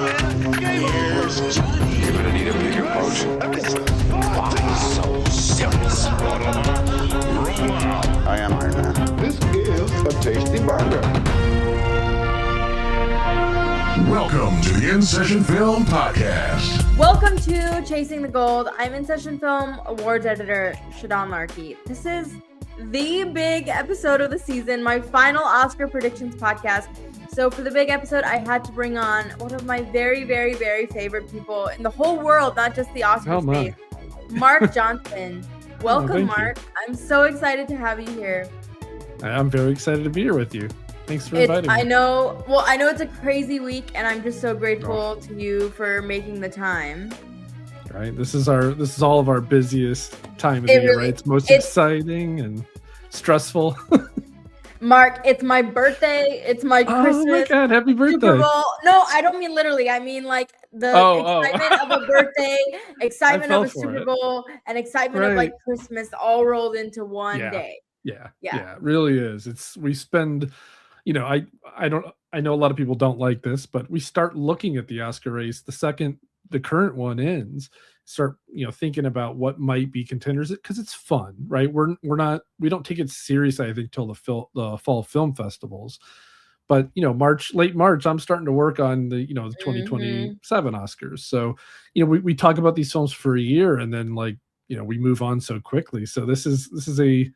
Here's Johnny. You're gonna need a big approach. So serious. Roll out. I am Iron Man. This is a tasty burger. Welcome to the In Session Film Podcast. Welcome to Chasing the Gold. I'm In Session Film Awards Editor Shadan Larkey. This is the big episode of the season, my final Oscar predictions podcast. So for the big episode, I had to bring on one of my very, very, very favorite people in the whole world, not just the Oscar space, Mark Johnson. Welcome, Mark. I'm so excited to have you here. I'm very excited to be here with you. Thanks for inviting me. I know it's a crazy week, and I'm just so grateful to you for making the time. Right, this is all of our busiest time of the year, right? It's most exciting and stressful. Mark, it's my birthday. It's my Christmas. Oh my God, happy birthday. Super Bowl. No, I don't mean literally. I mean like the excitement of a birthday, excitement of a Super Bowl, and excitement of like Christmas all rolled into one day. Yeah, it really is. We spend, I know a lot of people don't like this, but we start looking at the Oscar race the second the current one ends. Start thinking about what might be contenders, because it's fun, right? We don't take it seriously, I think, till the fall film festivals. But late March, I'm starting to work on the 2027 Oscars. So we talk about these films for a year, and then we move on so quickly. So this is a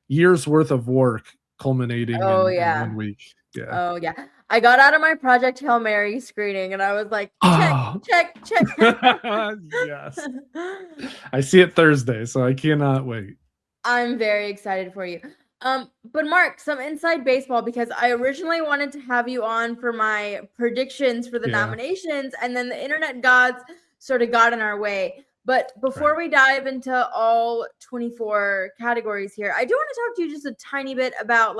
year's worth of work culminating in 1 week. Yeah. Oh yeah. I got out of my Project Hail Mary screening and I was like, check. Yes. I see it Thursday, so I cannot wait. I'm very excited for you. But Mark, some inside baseball, because I originally wanted to have you on for my predictions for the nominations, and then the internet gods sort of got in our way. But before we dive into all 24 categories here, I do want to talk to you just a tiny bit about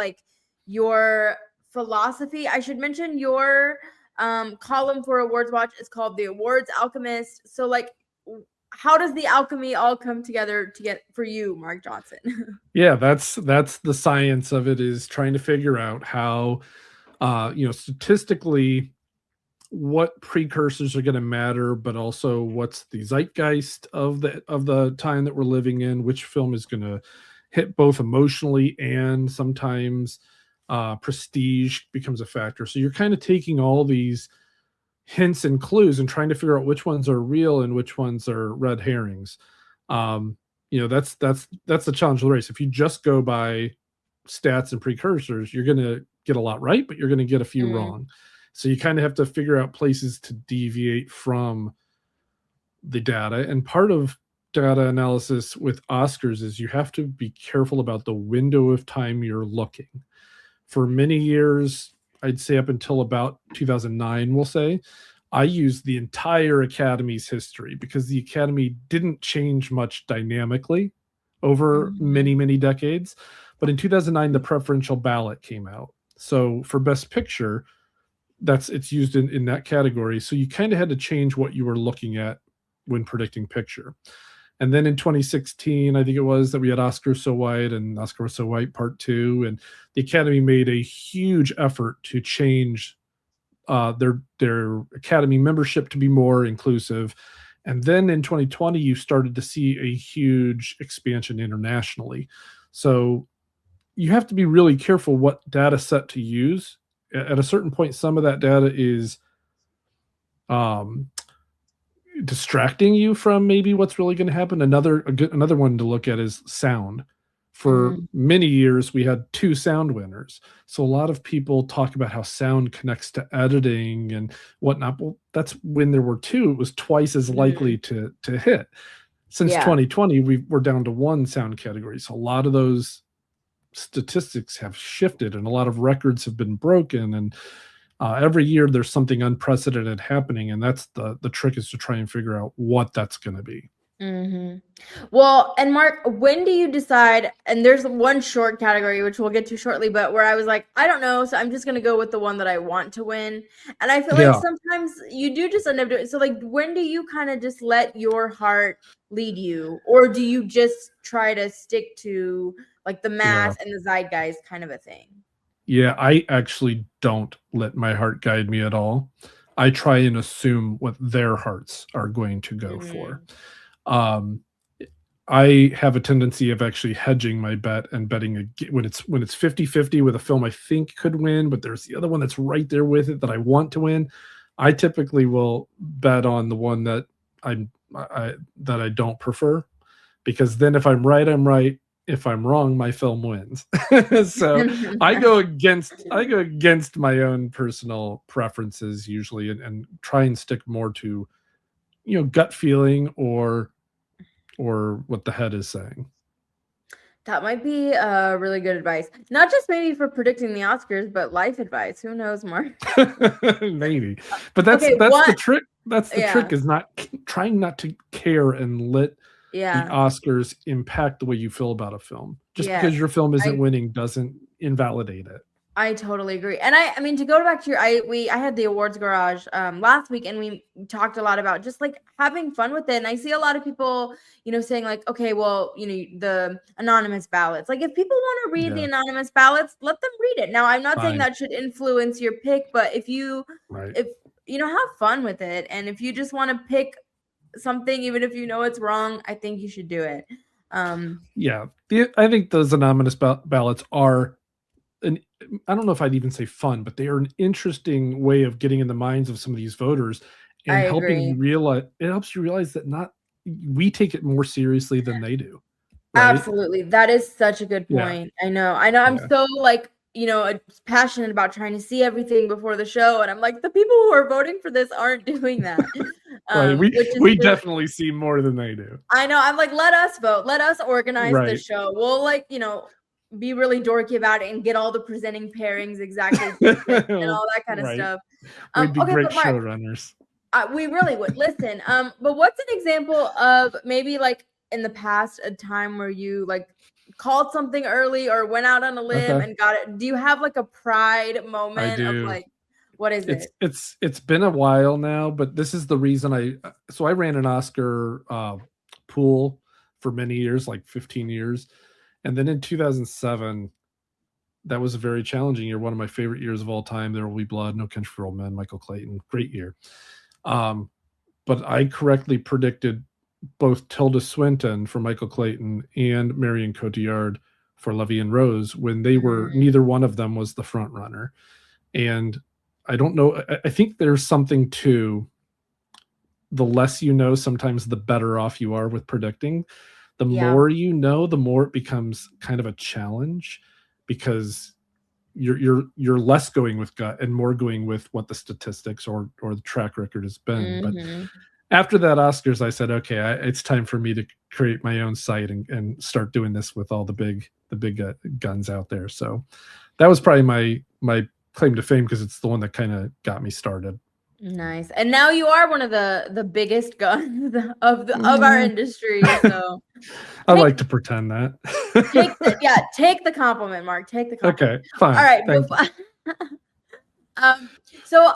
your philosophy. I should mention your column for Awards Watch is called The Awards Alchemist. So how does the alchemy all come together to get for you, Mark Johnson? Yeah, that's the science of it, is trying to figure out how statistically what precursors are going to matter, but also what's the zeitgeist of the time that we're living in, which film is going to hit both emotionally and sometimes prestige becomes a factor. So you're kind of taking all these hints and clues and trying to figure out which ones are real and which ones are red herrings. That's the challenge of the race. If you just go by stats and precursors, you're going to get a lot right, but you're going to get a few wrong. So you kind of have to figure out places to deviate from the data. And part of data analysis with Oscars is you have to be careful about the window of time you're looking. For many years, I'd say up until about 2009, we'll say, I used the entire Academy's history, because the Academy didn't change much dynamically over many, many decades. But in 2009, the preferential ballot came out. So for Best Picture, it's used in that category. So you kind of had to change what you were looking at when predicting picture. And then in 2016, I think it was, that we had Oscar So White and Oscar So White Part 2. And the Academy made a huge effort to change their Academy membership to be more inclusive. And then in 2020, you started to see a huge expansion internationally. So you have to be really careful what data set to use. At a certain point, some of that data is distracting you from maybe what's really going to happen. Another one to look at is sound. For many years, we had 2 sound winners. So a lot of people talk about how sound connects to editing and whatnot. Well, that's when there were 2, it was twice as likely to hit. Since 2020, we're down to 1 sound category. So a lot of those statistics have shifted and a lot of records have been broken. And every year there's something unprecedented happening. And that's the trick, is to try and figure out what that's going to be. Well, and Mark, when do you decide? And there's one short category, which we'll get to shortly, but where I was like, I don't know, so I'm just going to go with the one that I want to win. And I feel like sometimes you do just end up doing it. So when do you kind of just let your heart lead you? Or do you just try to stick to the mass and the zeitgeist kind of a thing? Yeah, I actually don't let my heart guide me at all. I try and assume what their hearts are going to go for. Um, I have a tendency of actually hedging my bet and betting when it's 50-50 with a film I think could win, but there's the other one that's right there with it that I want to win. I typically will bet on the one that I don't prefer, because then if I'm right, I'm right. If I'm wrong, my film wins. So I go against my own personal preferences usually, and try and stick more to, gut feeling or what the head is saying. That might be really good advice. Not just maybe for predicting the Oscars, but life advice. Who knows, Mark? Maybe. But that's Okay, the trick. That's the Yeah. trick, is trying not to care and let the Yeah. Oscars impact the way you feel about a film. Just Yes. because your film isn't I- winning doesn't invalidate it. I totally agree. And I mean, to go back to I had the awards garage last week, and we talked a lot about just like having fun with it. And I see a lot of people, saying like, okay, well, the anonymous ballots. Like, if people want to read the Yeah. anonymous ballots, let them read it. Now, I'm not saying Fine. that should influence your pick, but if you Right. have fun with it, and if you just want to pick something, even if you know it's wrong, I think you should do it. Yeah. I think those anonymous ballots are I don't know if I'd even say fun, but they are an interesting way of getting in the minds of some of these voters and I helping agree. you realize. It helps you realize that we take it more seriously than they do. Right? Absolutely. That is such a good Yeah. point. I know. I'm Yeah. so like, passionate about trying to see everything before the show. And I'm like, the people who are voting for this aren't doing that. Right. which is We really- definitely see more than they do. I know. I'm like, let us vote. Let us organize the Right. show. We'll be really dorky about it and get all the presenting pairings exactly perfect and all that kind of Right. stuff. We'd be Okay, great but Mark, showrunners. we really would. Listen, but what's an example of maybe like in the past a time where you like called something early or went out on a limb Okay. and got it? Do you have like a pride moment of do. like, what is it? It's been a while now, but this is the reason I ran an Oscar pool for many years, like 15 years. And then in 2007, that was a very challenging year. One of my favorite years of all time. There Will Be Blood, No Country for Old Men, Michael Clayton, great year. But I correctly predicted both Tilda Swinton for Michael Clayton and Marion Cotillard for Levy and Rose when they were, neither one of them was the front runner. And I don't know, I think there's something to the less you know, sometimes the better off you are with predicting. The more you know, the more it becomes kind of a challenge, because you're less going with gut and more going with what the statistics or the track record has been. But after that Oscars, I said, okay, it's time for me to create my own site and start doing this with all the big guns out there. So that was probably my claim to fame, because it's the one that kind of got me started. Nice. And now you are one of the biggest guns of our industry. So I like to pretend that. take the compliment, Mark. Take the compliment. Okay, fine. All right. So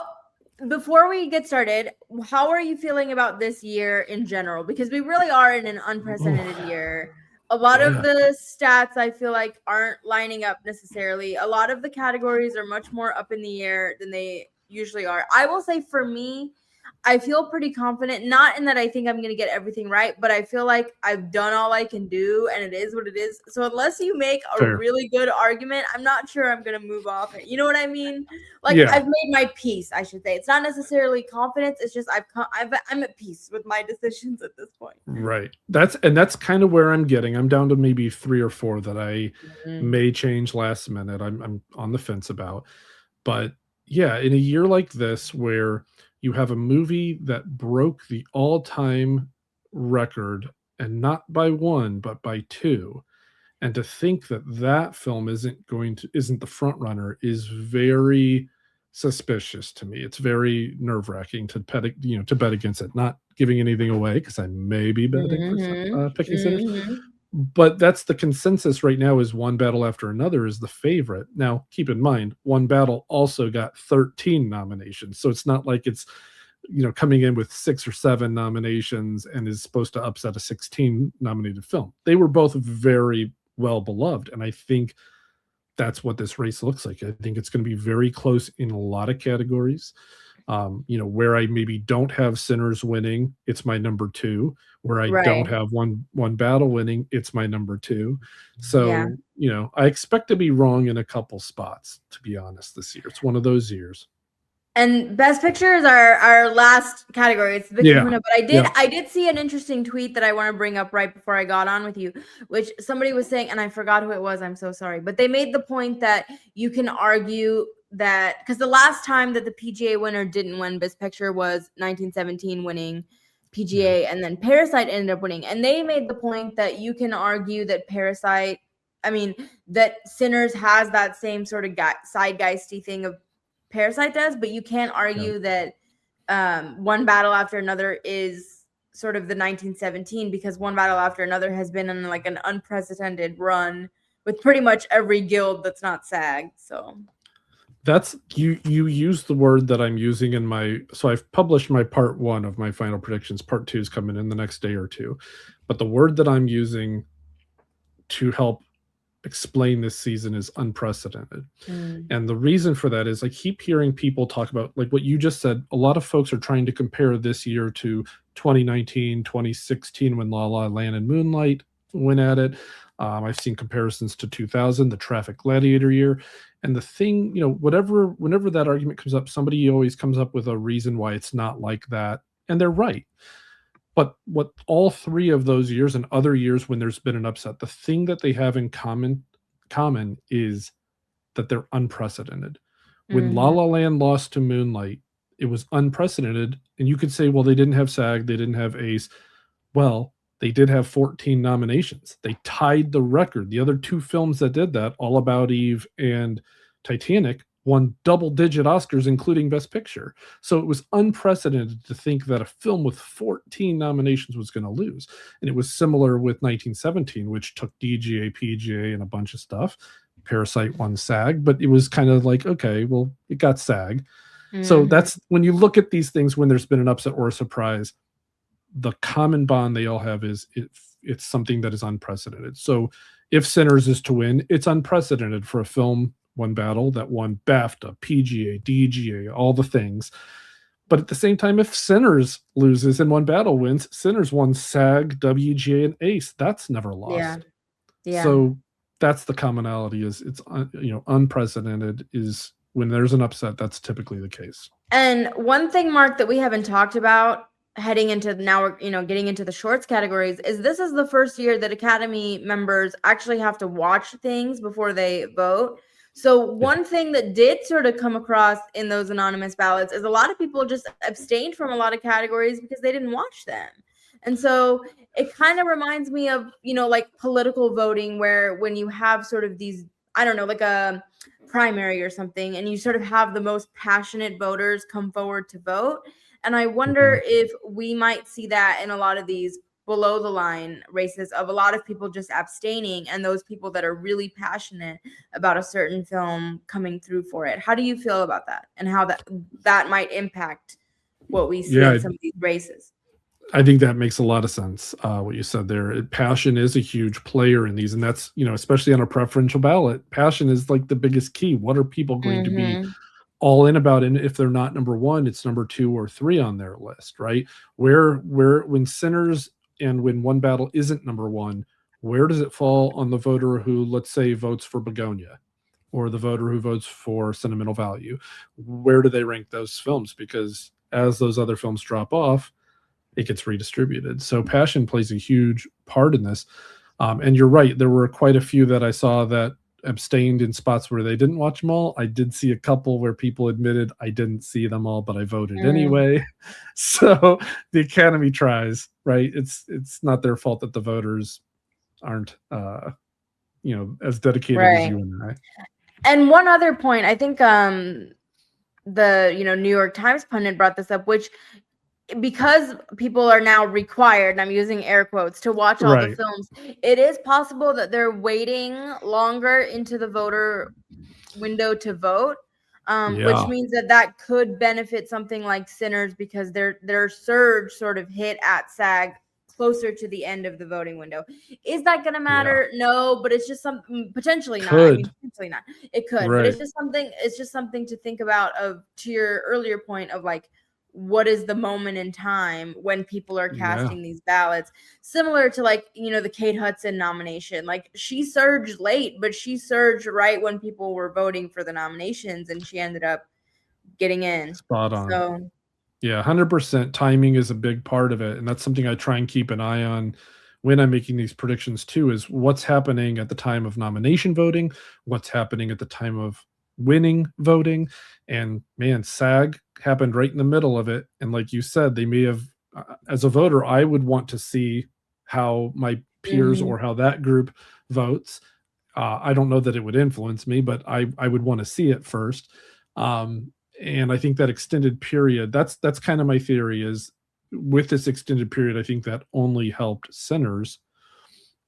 before we get started, how are you feeling about this year in general? Because we really are in an unprecedented year. A lot of the stats I feel like aren't lining up necessarily. A lot of the categories are much more up in the air than they usually are. I will say for me, I feel pretty confident, not in that I think I'm going to get everything right, but I feel like I've done all I can do and it is what it is. So unless you make a really good argument, I'm not sure I'm going to move off it. You know what I mean? Like I've made my peace, I should say. It's not necessarily confidence. It's just I'm at peace with my decisions at this point. Right. That's kind of where I'm getting. I'm down to maybe 3 or 4 that I may change last minute. I'm on the fence about. But yeah, in a year like this where you have a movie that broke the all-time record, and not by 1 but by 2, and to think that film isn't the front runner is very suspicious to me. It's very nerve-wracking to bet against it. Not giving anything away, because I may be betting for picking sinners. But that's the consensus right now, is One Battle After Another is the favorite. Now, keep in mind, One Battle also got 13 nominations. So it's not like it's, coming in with 6 or 7 nominations and is supposed to upset a 16 nominated film. They were both very well beloved. And I think that's what this race looks like. I think it's going to be very close in a lot of categories. Where I maybe don't have Sinners winning, it's my number 2. Where I don't Right. have one battle winning, it's my number 2. Yeah. So, I expect to be wrong in a couple spots, to be honest, this year. It's one of those years. And Best Picture is our last category. It's the Big Yeah. Kahuna. But Yeah. I did see an interesting tweet that I want to bring up right before I got on with you, which somebody was saying, and I forgot who it was. I'm so sorry. But they made the point that you can argue that because the last time that the PGA winner didn't win Best Picture was 1917 winning PGA, and then Parasite ended up winning. And they made the point that you can argue that that Sinners has that same sort of zeitgeisty thing of Parasite does, but you can't argue that One Battle After Another is sort of the 1917 because One Battle After Another has been in like an unprecedented run with pretty much every guild that's not SAG. So that's you use the word that I'm using in so I've published my part 1 of my final predictions. Part 2 is coming in the next day or two. But the word that I'm using to help explain this season is unprecedented. And the reason for that is I keep hearing people talk about, like what you just said, a lot of folks are trying to compare this year to 2019, 2016 when La La Land and Moonlight went at it. I've seen comparisons to 2000, the Traffic Gladiator year. And the thing, whenever that argument comes up, somebody always comes up with a reason why it's not like that. And they're right. But what all 3 of those years and other years when there's been an upset, the thing that they have in common is that they're unprecedented. When La La Land lost to Moonlight, it was unprecedented. And you could say, well, they didn't have SAG, they didn't have ACE. Well, they did have 14 nominations. They tied the record. The other 2 films that did that, All About Eve and Titanic, won double-digit Oscars, including Best Picture. So it was unprecedented to think that a film with 14 nominations was going to lose. And it was similar with 1917, which took DGA, PGA, and a bunch of stuff. Parasite won SAG, but it was kind of like, okay, well, it got SAG. So that's when you look at these things when there's been an upset or a surprise, the common bond they all have is it's something that is unprecedented. So if Sinners is to win, it's unprecedented for a film, One Battle, that won BAFTA, PGA, DGA, all the things. But at the same time, if Sinners loses and One Battle wins, Sinners won SAG, WGA, and ACE. That's never lost. Yeah. So that's the commonality is it's unprecedented is when there's an upset, that's typically the case. And one thing, Mark, that we haven't talked about heading into now, we're getting into the shorts categories, is this is the first year that Academy members actually have to watch things before they vote. So one thing that did sort of come across in those anonymous ballots is a lot of people just abstained from a lot of categories because they didn't watch them. And so it kind of reminds me of, like political voting, where when you have sort of these, I don't know, like a primary or something, and you sort of have the most passionate voters come forward to vote. And I wonder if we might see that in a lot of these below the line races of a lot of people just abstaining and those people that are really passionate about a certain film coming through for it. How do you feel about that and how that might impact what we see in some of these races? I think that makes a lot of sense. What you said there, passion is a huge player in these, and that's, especially on a preferential ballot, passion is like the biggest key. What are people going to be all in about? And if they're not number 1, it's number 2 or 3 on their list, right? Where when Sinners and when One Battle isn't number 1, where does it fall on the voter who, let's say, votes for Begonia, or the voter who votes for Sentimental Value? Where do they rank those films? Because as those other films drop off, it gets redistributed. So passion plays a huge part in this. And you're right, there were quite a few that I saw that abstained in spots where they didn't watch them all. I did see a couple where people admitted I didn't see them all, but I voted anyway. So the Academy tries, right? It's not their fault that the voters aren't as dedicated as you and I. And one other point, I think the New York Times pundit brought this up, which because people are now required, and I'm using air quotes, to watch all the films, it is possible that they're waiting longer into the voter window to vote, which means that could benefit something like Sinners because their surge sort of hit at SAG closer to the end of the voting window. Is that going to matter? No, but it's just something potentially not. I mean, potentially not. It could, but it's just something to think about to your earlier point of like, what is the moment in time when people are casting these ballots? Similar to like, the Kate Hudson nomination. Like she surged late, but she surged right when people were voting for the nominations and she ended up getting in. Spot on. So yeah, 100% timing is a big part of it. And that's something I try and keep an eye on when I'm making these predictions too, is what's happening at the time of nomination voting, what's happening at the time of winning voting. And man, SAG happened right in the middle of it. And like you said, they may have, as a voter, I would want to see how my peers or how that group votes. I don't know that it would influence me, but I would want to see it first. And I think that extended period, that's kind of my theory, is with this extended period, I think that only helped Sinners,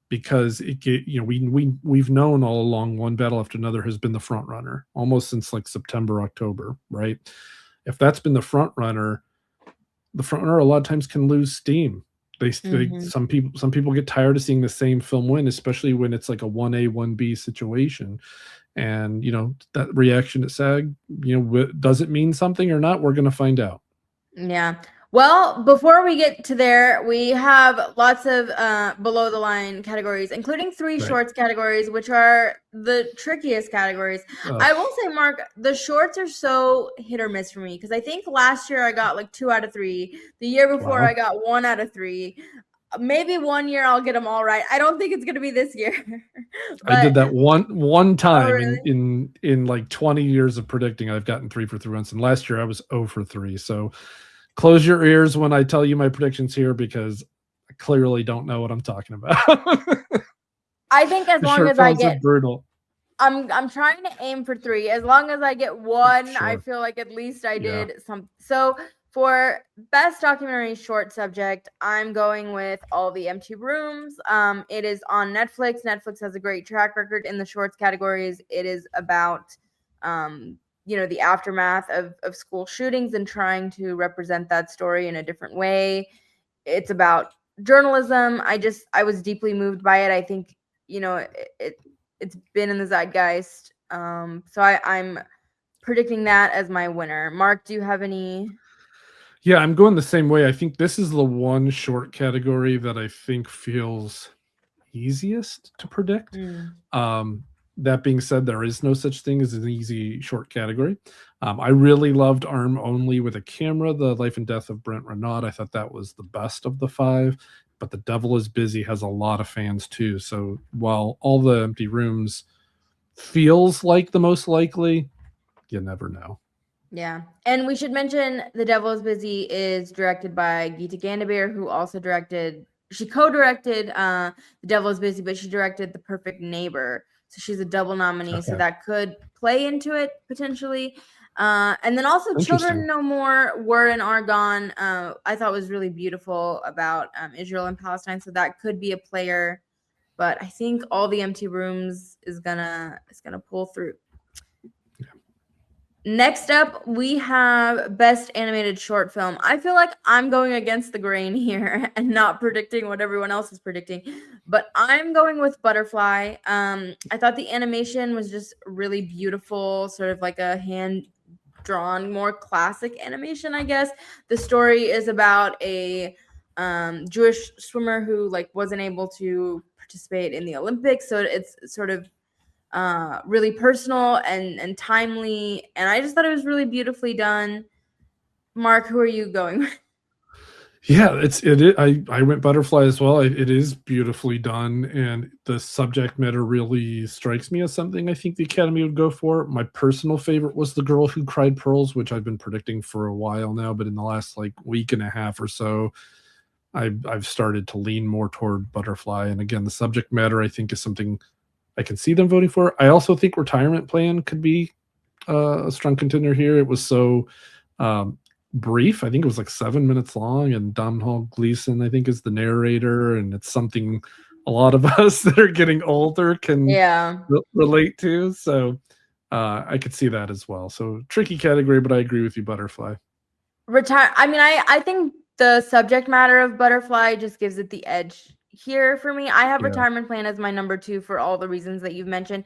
because we've known all along one battle after another has been the front runner almost since like September, October, right? If that's been the front runner a lot of times can lose steam. Some people get tired of seeing the same film win, especially when it's like a 1A 1B situation. And that reaction at SAG, does it mean something or not? We're going to find out. Yeah. Well, before we get to there, we have lots of below the line categories, including 3 shorts categories, which are the trickiest categories. I will say, Mark, the shorts are so hit or miss for me, because I think last year I got like 2 out of 3. The year before I got 1 out of 3. Maybe one year I'll get them all right. I don't think it's going to be this year. I did that one time in like 20 years of predicting. I've gotten 3 for 3 once, and last year I was 0 for 3. So close your ears when I tell you my predictions here, because I clearly don't know what I'm talking about. I think as long as I get brutal. I'm trying to aim for 3. As long as I get 1, I feel like at least I did some. So for best documentary short subject, I'm going with All the Empty Rooms. It is on Netflix. Netflix has a great track record in the shorts categories. It is about the aftermath of school shootings and trying to represent that story in a different way. It's about journalism. I was deeply moved by it. I think, it's been in the zeitgeist. So I'm predicting that as my winner. Mark, do you have any? Yeah, I'm going the same way. I think this is the one short category that I think feels easiest to predict. That being said, there is no such thing as an easy short category. I really loved Arm Only with a Camera, The Life and Death of Brent Renaud. I thought that was the best of the 5, but The Devil is Busy has a lot of fans too. So while All the Empty Rooms feels like the most likely, you never know. Yeah. And we should mention The Devil is Busy is directed by Geeta Gandaber, who also she co-directed The Devil is Busy, but she directed The Perfect Neighbor. So she's a double nominee. So that could play into it potentially. And then also Children No More Were and Are Gone. I thought was really beautiful about Israel and Palestine. So that could be a player. But I think All the Empty Rooms is gonna pull through. Next up, we have Best Animated Short Film. I feel like I'm going against the grain here and not predicting what everyone else is predicting, but I'm going with Butterfly. I thought the animation was just really beautiful, sort of like a hand-drawn, more classic animation, I guess. The story is about a Jewish swimmer who wasn't able to participate in the Olympics, so it's sort of really personal and timely, and I just thought it was really beautifully done. Mark, who are you going with? Yeah, I went Butterfly as well. It is beautifully done, and the subject matter really strikes me as something I think the Academy would go for. My personal favorite was The Girl Who Cried Pearls, which I've been predicting for a while now, but in the last week and a half or so, I've started to lean more toward Butterfly. And again, the subject matter I think is something I can see them voting for. I also think Retirement Plan could be a strong contender here. It was so brief. I think it was 7 minutes long, and Domhnall Gleeson, I think, is the narrator, and it's something a lot of us that are getting older can relate to. So I could see that as well. So tricky category, but I agree with you, Butterfly. I think the subject matter of Butterfly just gives it the edge here for me. I have Yeah. Retirement Plan as my number 2 for all the reasons that you've mentioned.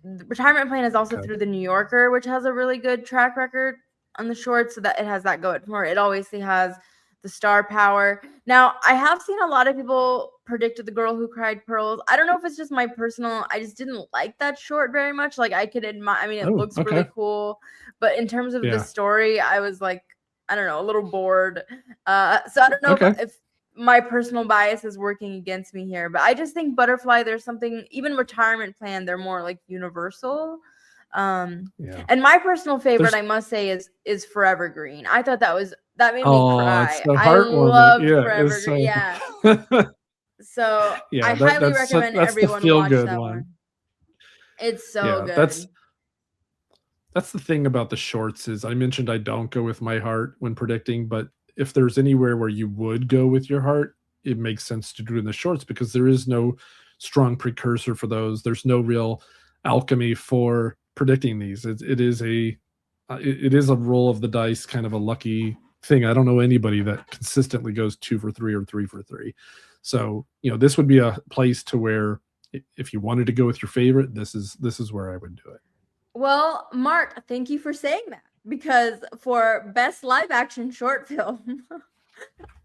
Retirement Plan is also through the New Yorker, which has a really good track record on the shorts, so that it has that going for it. It obviously has the star power. Now, I have seen a lot of people predicted The Girl Who Cried Pearls. I don't know if it's just my personal, I just didn't like that short very much. Like, I could admire, I mean, it looks really cool, but in terms of the story, I was like, I don't know, a little bored. So I don't know if my personal bias is working against me here, but I just think Butterfly, there's something, even Retirement Plan, they're more like universal. And my personal favorite, I must say, is Forever Green. I thought that made me cry. It's so I love Forever so... Green. Yeah. So I highly recommend everyone watch that one. It's so good. That's the thing about the shorts is I mentioned I don't go with my heart when predicting, but if there's anywhere where you would go with your heart, it makes sense to do it in the shorts because there is no strong precursor for those. There's no real alchemy for predicting these. It is a roll of the dice, kind of a lucky thing. I don't know anybody that consistently goes 2 for 3 or 3 for 3. So, this would be a place to where if you wanted to go with your favorite, this is where I would do it. Well, Mark, thank you for saying that, because for best live action short film,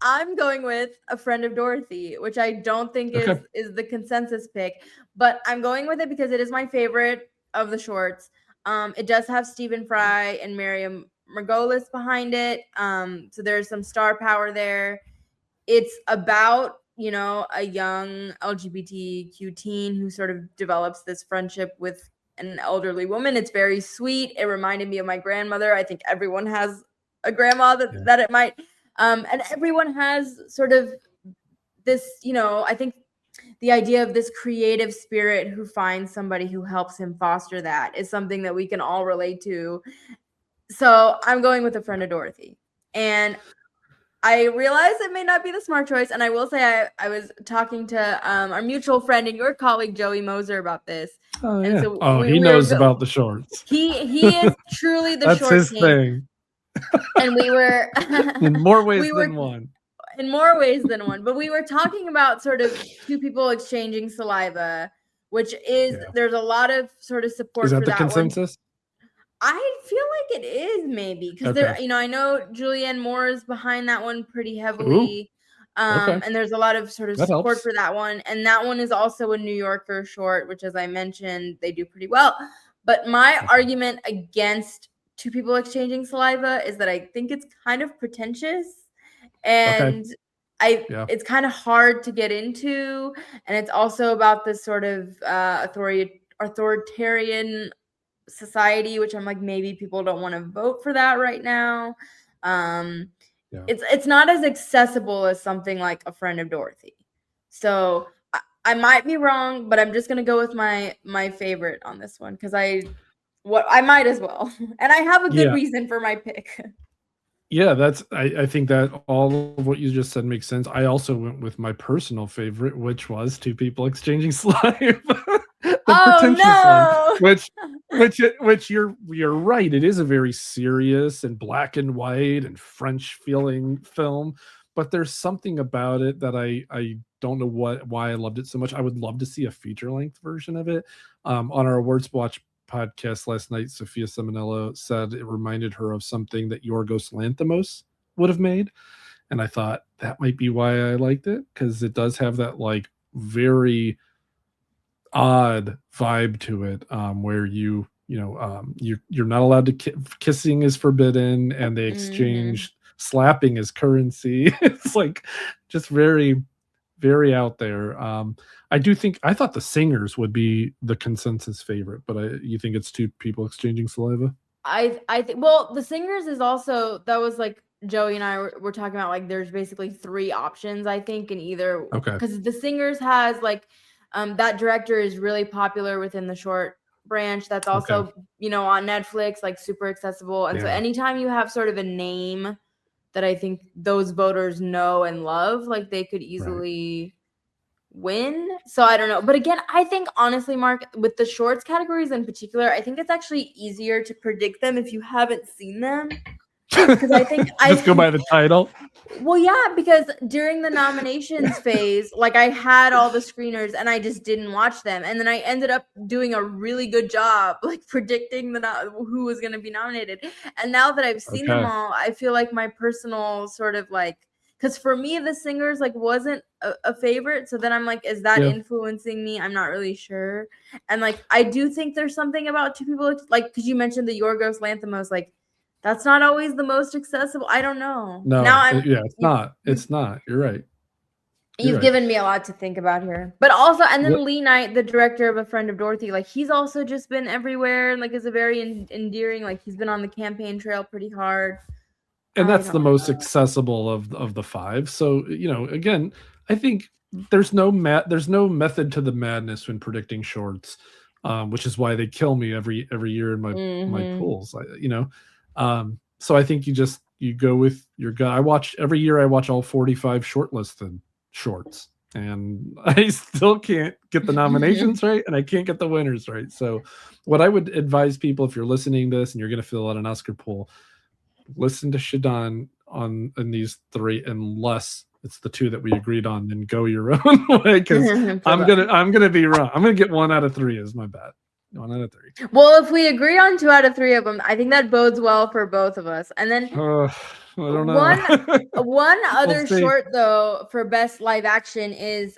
I'm going with A Friend of Dorothy, which I don't think is the consensus pick, but I'm going with it because it is my favorite of the shorts. It does have Stephen Fry and Miriam Margolyes behind it. So there's some star power there. It's about, a young LGBTQ teen who sort of develops this friendship with an elderly woman. It's very sweet. It reminded me of my grandmother. I think everyone has a grandma that it might, and everyone has sort of this, I think the idea of this creative spirit who finds somebody who helps him foster that is something that we can all relate to. So I'm going with A Friend of Dorothy. And I realize it may not be the smart choice. And I will say I was talking to our mutual friend and your colleague, Joey Moser, about this. Oh, and yeah. So he knows about the shorts. He is truly the short That's his king. thing. And we were in more ways than one. In more ways than one. But we were talking about sort of two people exchanging saliva, which is there's a lot of sort of support for that. Is that the consensus? I feel like it is maybe because there, I know Julianne Moore is behind that one pretty heavily. And there's a lot of sort of support for that one. And that one is also a New Yorker short, which, as I mentioned, they do pretty well. But my argument against two people exchanging saliva is that I think it's kind of pretentious and it's kind of hard to get into. And it's also about this sort of authoritarian society, which I'm like, maybe people don't want to vote for that right now. It's not as accessible as something like A Friend of Dorothy. So I might be wrong, but I'm just gonna go with my favorite on this one because I might as well, and I have a good reason for my pick. Yeah, I think that all of what you just said makes sense. I also went with my personal favorite, which was Two People Exchanging Saliva. One, which you're right. It is a very serious and black and white and French feeling film, but there's something about it that I don't know why I loved it so much. I would love to see a feature length version of it. On our Awards Watch podcast last night, Sophia Seminello said it reminded her of something that Yorgos Lanthimos would have made, and I thought that might be why I liked it, because it does have that like very odd vibe to it, where you're not allowed to kissing is forbidden, and they exchange slapping as currency. It's like just very, very out there. I thought The Singers would be the consensus favorite, but you think it's Two People Exchanging Saliva? I think, well, The Singers is also, that was like Joey and I were talking about, like there's basically 3 options, I think, in either. Because The Singers has like that director is really popular within the short branch. That's also on Netflix, like super accessible. And so anytime you have sort of a name that I think those voters know and love, like they could easily win. So I don't know. But again, I think honestly, Mark, with the shorts categories in particular, I think it's actually easier to predict them if you haven't seen them. because I think just go by the title. Well, yeah, because during the nominations phase, like I had all the screeners and I just didn't watch them, and then I ended up doing a really good job, like predicting who was going to be nominated. And now that I've seen them all, I feel like my personal sort of like, because for me the singers like wasn't a favorite, so then I'm like, is that influencing me? I'm not really sure. And like I do think there's something about two people, like because you mentioned the Yorgos Lanthimos, like. That's not always the most accessible. I don't know. No, now it's not. It's not. You're right. You've given me a lot to think about here. But also, and then Lee Knight, the director of A Friend of Dorothy, like he's also just been everywhere and like is a very endearing. Like he's been on the campaign trail pretty hard. And that's the most accessible of the five. So again, I think there's no method to the madness when predicting shorts, which is why they kill me every year in my pools. So I think you go with your gut. Every year I watch all 45 shortlisted shorts, and I still can't get the nominations right, and I can't get the winners right. So what I would advise people, if you're listening to this and you're going to fill out an Oscar pool, listen to Shadan in these three, unless it's the two that we agreed on, then go your own way, because I'm gonna be wrong. I'm gonna get 1 out of 3 is my bet. 1 out of 3. Well, if we agree on 2 out of 3 of them, I think that bodes well for both of us. And then I don't know. one other short though for best live action is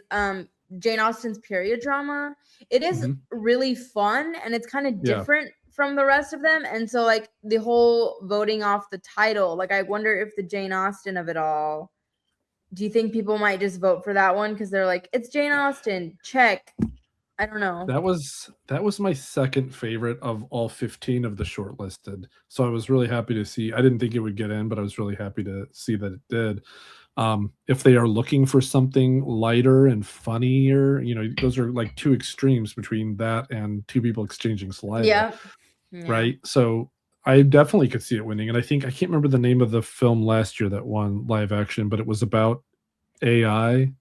Jane Austen's period drama. It is really fun and it's kind of different from the rest of them. And so like the whole voting off the title, like I wonder if the Jane Austen of it all, do you think people might just vote for that one because they're like, it's Jane Austen, check. I don't know. That was my second favorite of all 15 of the shortlisted. So I was really happy to see. I didn't think it would get in, but I was really happy to see that it did. If they are looking for something lighter and funnier, those are like two extremes between that and two people exchanging saliva. Yeah. Right. So I definitely could see it winning. And I can't remember the name of the film last year that won live action, but it was about AI.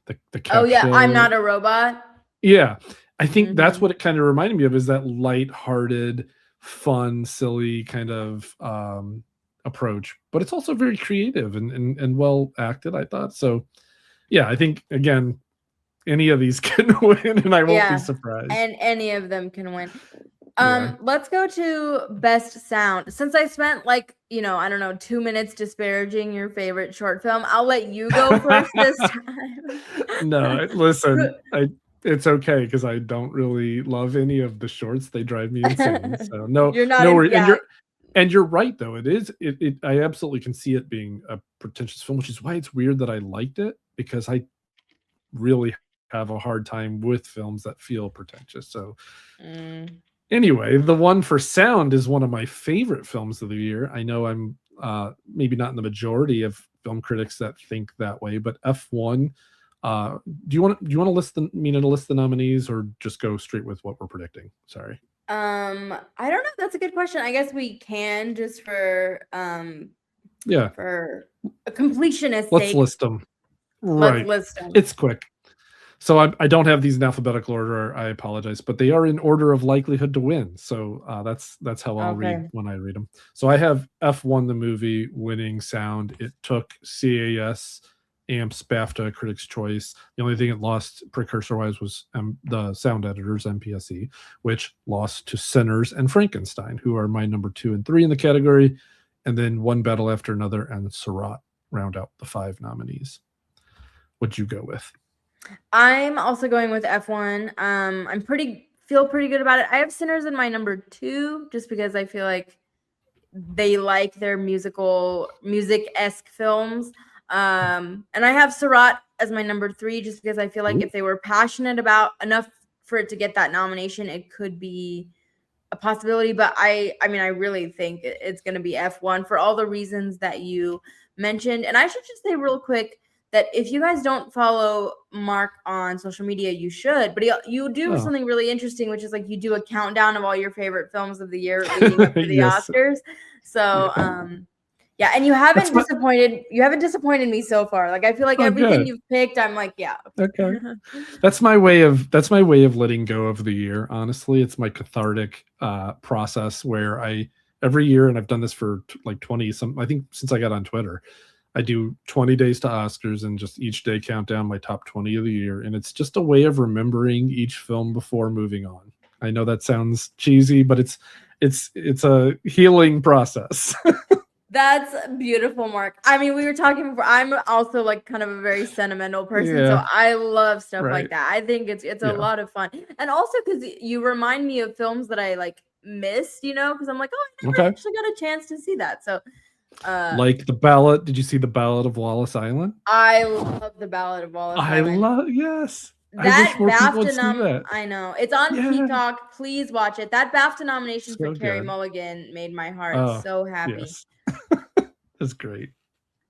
The Oh yeah, I'm Not a Robot. Yeah, I think that's what it kind of reminded me of, is that light-hearted, fun, silly kind of approach. But it's also very creative and well acted, I thought. So, yeah, I think, again, any of these can win, and I won't be surprised. And any of them can win. Let's go to best sound. Since I spent I don't know, 2 minutes disparaging your favorite short film, I'll let you go first this time. No, listen, it's okay because I don't really love any of the shorts. They drive me insane. So no, you're not. And you're right though. It is. I absolutely can see it being a pretentious film, which is why it's weird that I liked it, because I really have a hard time with films that feel pretentious. So anyway, the one for sound is one of my favorite films of the year. I know I'm maybe not in the majority of film critics that think that way, but F1. Do you want to list the nominees, or just go straight with what we're predicting? Sorry. I don't know. That's a good question. I guess we can, just for for a completionist Let's sake. list them. Right. Let's list them. It's quick. So I don't have these in alphabetical order. I apologize, but they are in order of likelihood to win. So that's how I'll read when I read them. So I have F1 the movie winning sound. It took CAS, AMP's, BAFTA, Critics' Choice. The only thing it lost precursor-wise was the sound editors, MPSE, which lost to Sinners and Frankenstein, who are my number 2 and 3 in the category. And then One Battle After Another and Seurat round out the 5 nominees. What'd you go with? I'm also going with F1. Feel pretty good about it. I have Sinners in my number 2, just because I feel like they like their music-esque films. And I have Seurat as my number 3, just because I feel like if they were passionate about enough for it to get that nomination, it could be a possibility. But I really think it's going to be F1 for all the reasons that you mentioned. And I should just say real quick that if you guys don't follow Mark on social media, you should. But you do something really interesting, which is like you do a countdown of all your favorite films of the year leading up to the Oscars. So and you haven't disappointed me so far. Like I feel like everything you've picked, I'm like, okay. That's my way of letting go of the year. Honestly, it's my cathartic process where I every year, and I've done this for like 20 some. I think since I got on Twitter, I do 20 days to Oscars and just each day count down my top 20 of the year, and it's just a way of remembering each film before moving on. I know that sounds cheesy, but it's a healing process. That's beautiful, Mark. I mean, we were talking before. I'm also like kind of a very sentimental person, so I love stuff like that. I think it's a lot of fun, and also because you remind me of films that I like missed, because I'm like, oh, I never actually got a chance to see that. So, like the Ballad. Did you see the Ballad of Wallace Island? I love the Ballad of Wallace Island. Yes. That BAFTA I know. It's on Peacock. Please watch it. That BAFTA nomination for Carey Mulligan made my heart so happy. Yes. That's great.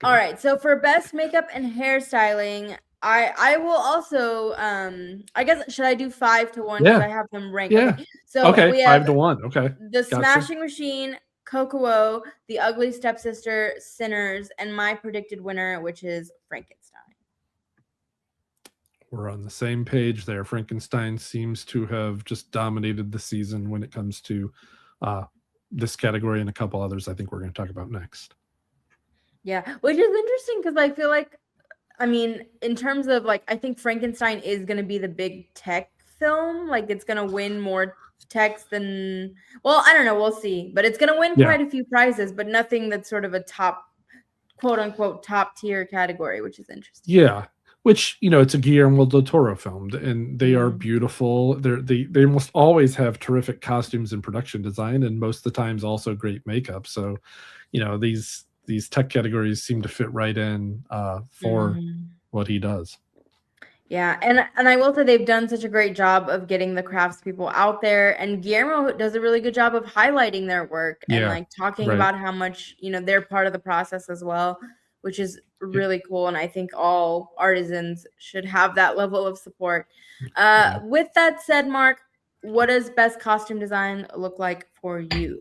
All right. So for best makeup and hairstyling, I will also I guess should I do 5-1 because I have them ranked? Yeah. Okay. So we have 5-1. Okay. The Smashing Machine, Kokomo, The Ugly Stepsister, Sinners, and my predicted winner, which is Frankenstein. We're on the same page there. Frankenstein seems to have just dominated the season when it comes to this category and a couple others I think we're going to talk about next. Yeah, which is interesting because I feel like, I mean, in terms of like, I think Frankenstein is going to be the big tech film. Like it's going to win more techs than, well, I don't know. We'll see. But it's going to win quite a few prizes, but nothing that's sort of a top, quote unquote, top tier category, which is interesting. Yeah. Which, it's a Guillermo del Toro film, and they are beautiful. They almost always have terrific costumes and production design, and most of the times also great makeup. So, these tech categories seem to fit right in for what he does. Yeah, and I will say they've done such a great job of getting the craftspeople out there, and Guillermo does a really good job of highlighting their work and like talking about how much they're part of the process as well, which is really cool. And I think all artisans should have that level of support. With that said, Mark, what does best costume design look like for you?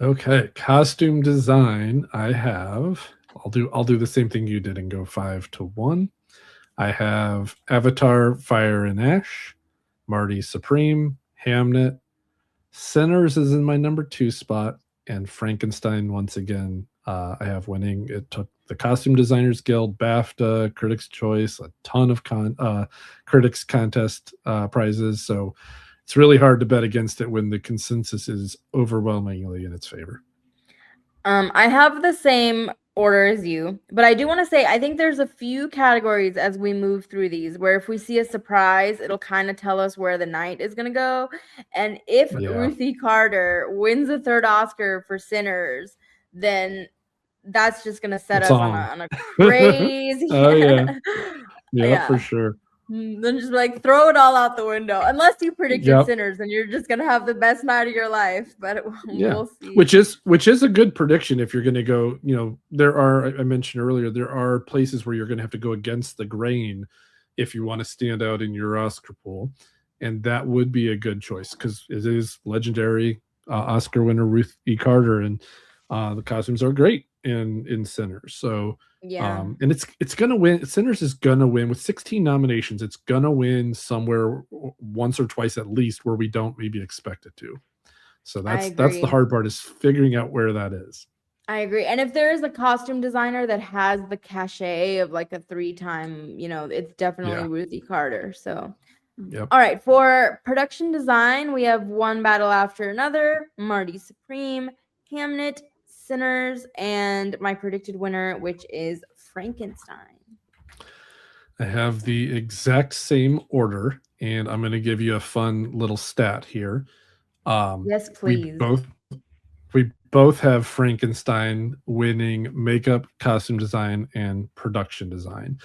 Okay, costume design. I'll do the same thing you did and go 5-1. I have Avatar, Fire and Ash, Marty Supreme, Hamnet, Sinners is in my number 2 spot, and Frankenstein once again. I have winning. It took the Costume Designers Guild, BAFTA, Critics' Choice, a ton of Critics Contest prizes. So it's really hard to bet against it when the consensus is overwhelmingly in its favor. I have the same order as you, but I do want to say I think there's a few categories as we move through these where if we see a surprise, it'll kind of tell us where the night is going to go. And if Ruthie Carter wins a 3rd Oscar for Sinners, then that's just going to set us on a crazy. Yeah, for sure. Then just like throw it all out the window. Unless you predicted Sinners, and you're just gonna have the best night of your life. But we'll see. Which is a good prediction if you're gonna go. I mentioned earlier there are places where you're gonna have to go against the grain if you want to stand out in your Oscar pool, and that would be a good choice because it is legendary Oscar winner Ruth E. Carter, and the costumes are great in Sinners. So. And it's gonna win. Sinners is gonna win with 16 nominations. It's gonna win somewhere once or twice at least where we don't maybe expect it to. So that's the hard part is figuring out where that is. I agree. And if there is a costume designer that has the cachet of like a 3-time, it's definitely Ruthie Carter. So all right, for production design, we have One Battle After Another, Marty Supreme, Hamnet, Sinners, and my predicted winner, which is Frankenstein. I have the exact same order, and I'm going to give you a fun little stat here. Yes, please. We both have Frankenstein winning makeup, costume design, and production design.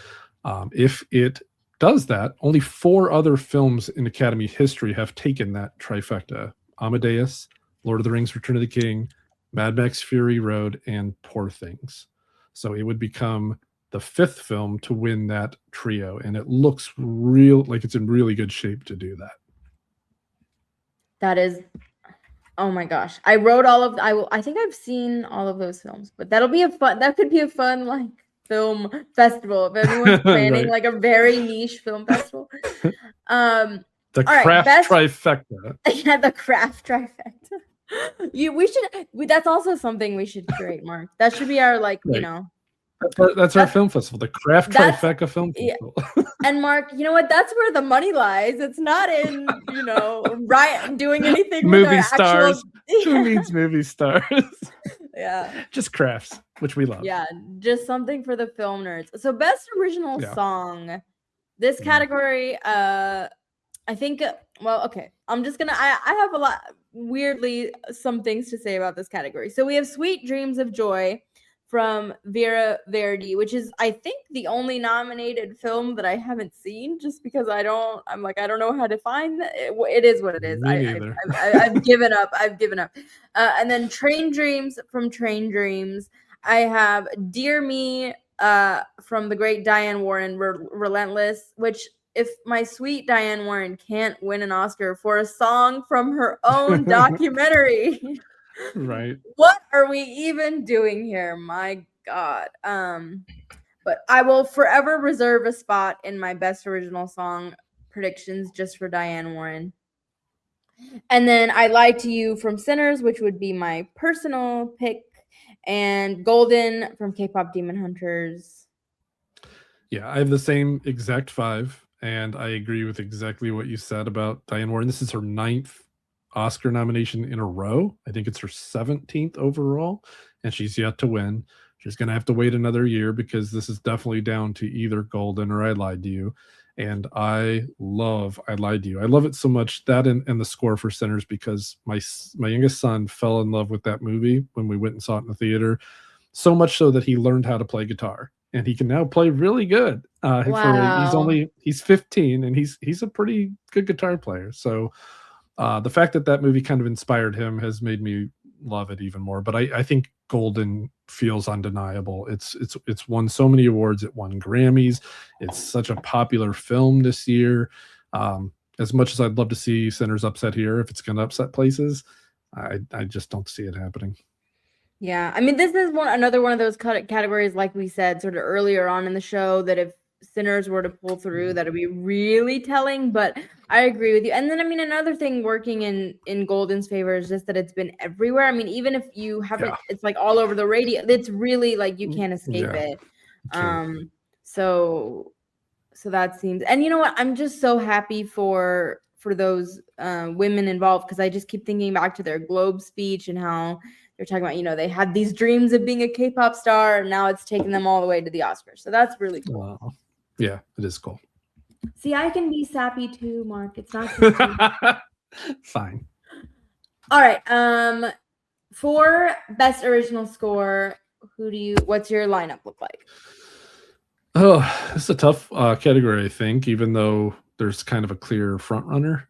If it does that, only 4 other films in Academy history have taken that trifecta: Amadeus, Lord of the Rings, Return of the King, Mad Max Fury Road, and Poor Things. So it would become the 5th film to win that trio, and it looks like it's in really good shape to do that. That is, oh my gosh! I wrote all of. I think I've seen all of those films, but that could be a fun like film festival if everyone's planning like a very niche film festival. The craft trifecta. Yeah, the craft trifecta. That's also something we should curate, Mark. That should be our Right. That's our film festival, the Craft Trifecta Film yeah. Festival. And Mark, you know what? That's where the money lies. It's not in, right, doing anything with Movie our stars. actual. Who needs movie stars? Yeah. Just crafts, which we love. Yeah, just something for the film nerds. So best original song. This category, I think, well, okay. I'm just gonna I have a lot weirdly some things to say about this category. So we have Sweet Dreams of Joy from Vera Verdi, which is, I think, the only nominated film that I haven't seen, just because I don't know how to find it. It is what it is. Me neither. I've given up. And then Train Dreams from Train Dreams. I have Dear Me from the great Diane Warren, Relentless, which, if my sweet Diane Warren can't win an Oscar for a song from her own documentary, right? What are we even doing here? My God. But I will forever reserve a spot in my best original song predictions just for Diane Warren. And then I Lied to You from Sinners, which would be my personal pick, and Golden from K-Pop Demon Hunters. Yeah, I have the same exact 5. And I agree with exactly what you said about Diane Warren. This is her 9th Oscar nomination in a row. I think it's her 17th overall, and she's yet to win. She's going to have to wait another year, because this is definitely down to either Golden or I Lied to You. And I love I Lied to You. I love it so much, that and the score for Sinners, because my youngest son fell in love with that movie when we went and saw it in the theater. So much so that he learned how to play guitar. And he can now play really good. Wow. He's 15, and he's a pretty good guitar player. So the fact that movie kind of inspired him has made me love it even more. But I think Golden feels undeniable. It's won so many awards. It won Grammys. It's such a popular film this year. As much as I'd love to see Sinners upset here, if it's going to upset places, I just don't see it happening. Yeah, I mean, this is another one of those categories, like we said sort of earlier on in the show, that if Sinners were to pull through, that'd be really telling. But I agree with you. And then, I mean, another thing working in Golden's favor is just that it's been everywhere. I mean, even if you haven't, it's like all over the radio. It's really like you can't escape it. So that seems. And you know what? I'm just so happy for those women involved, because I just keep thinking back to their Globe speech and how they're talking about, they had these dreams of being a K-pop star, and now it's taken them all the way to the Oscars. So that's really cool. Wow. Yeah, it is cool. See, I can be sappy too, Mark. It's not just fine. All right. For best original score, what's your lineup look like? Oh, it's a tough category, I think, even though there's kind of a clear front runner.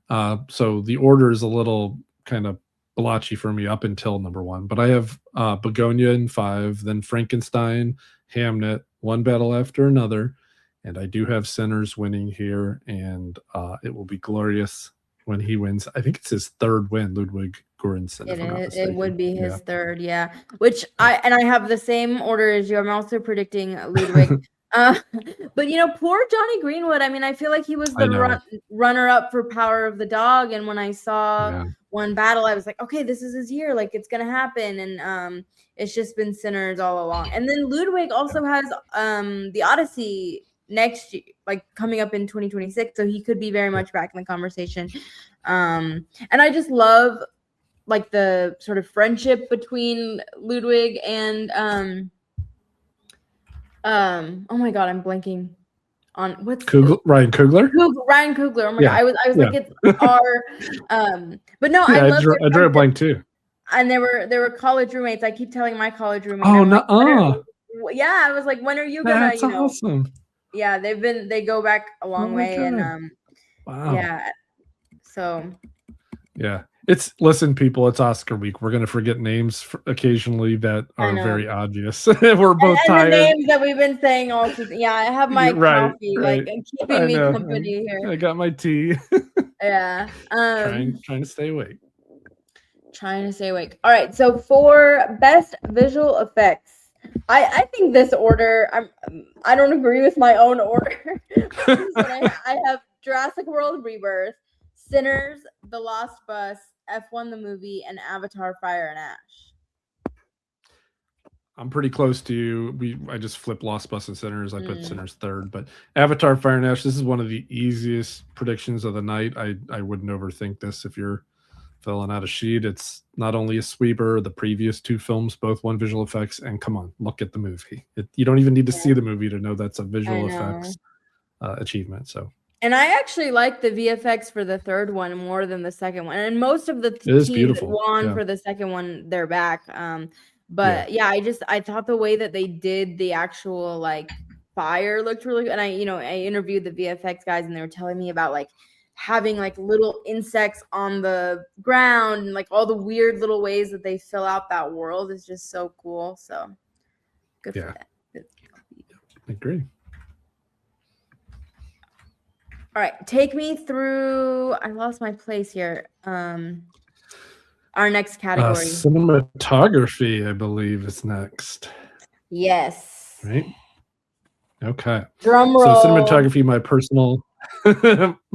So the order is a little kind of blotchy for me up until number 1, but I have Begonia in 5, then Frankenstein, Hamnet, One Battle After Another, and I do have Sinners winning here, and it will be glorious when he wins. I think it's his 3rd win, Ludwig Göransson. It would be his 3rd, yeah. Which I have the same order as you. I'm also predicting Ludwig. But poor Johnny Greenwood. I mean, I feel like he was the runner-up for Power of the Dog, and when I saw One Battle, I was like, okay, this is his year. Like, it's gonna happen, and it's just been Sinners all along. And then Ludwig also has the Odyssey next year, like coming up in 2026, so he could be very much back in the conversation. And I just love like the sort of friendship between Ludwig and oh my God, I'm blanking on what's Ryan Coogler. Ryan Coogler. Oh my God, I was like, it's our but no, I drew a blank too. And they were college roommates. I keep telling my college roommate. Oh no! Yeah, I was like, when are you gonna? That's awesome. Yeah, they go back a long way, God. And wow. Yeah. So. Yeah. Listen, people, it's Oscar week. We're going to forget names occasionally that are very obvious. We're both tired. The names that we've been saying all season. Yeah, I have my coffee, like keeping me company here. I got my tea. Yeah. Trying to stay awake. All right. So for best visual effects, I think this order, I don't agree with my own order. I have Jurassic World Rebirth, Sinners, The Lost Bus, F1 the movie, and Avatar: Fire and Ash. I'm pretty close to you. I just flipped Lost, Bus, and Sinners. I put Sinners third, but Avatar: Fire and Ash. This is one of the easiest predictions of the night. I wouldn't overthink this if you're filling out a sheet. It's not only a sweeper. The previous two films both won visual effects, and come on, look at the movie. You don't even need to see the movie to know that's a visual effects achievement. So. And I actually like the VFX for the third one more than the second one. And most of the teams that won for the second one, they're back. But I thought the way that they did the actual like fire looked really good. And I interviewed the VFX guys and they were telling me about like having like little insects on the ground and like all the weird little ways that they fill out that world is just so cool. So good for that. I agree. All right, take me through. I lost my place here. Our next category. Cinematography, I believe, is next. Yes. Right. Okay. Drum roll. So cinematography, my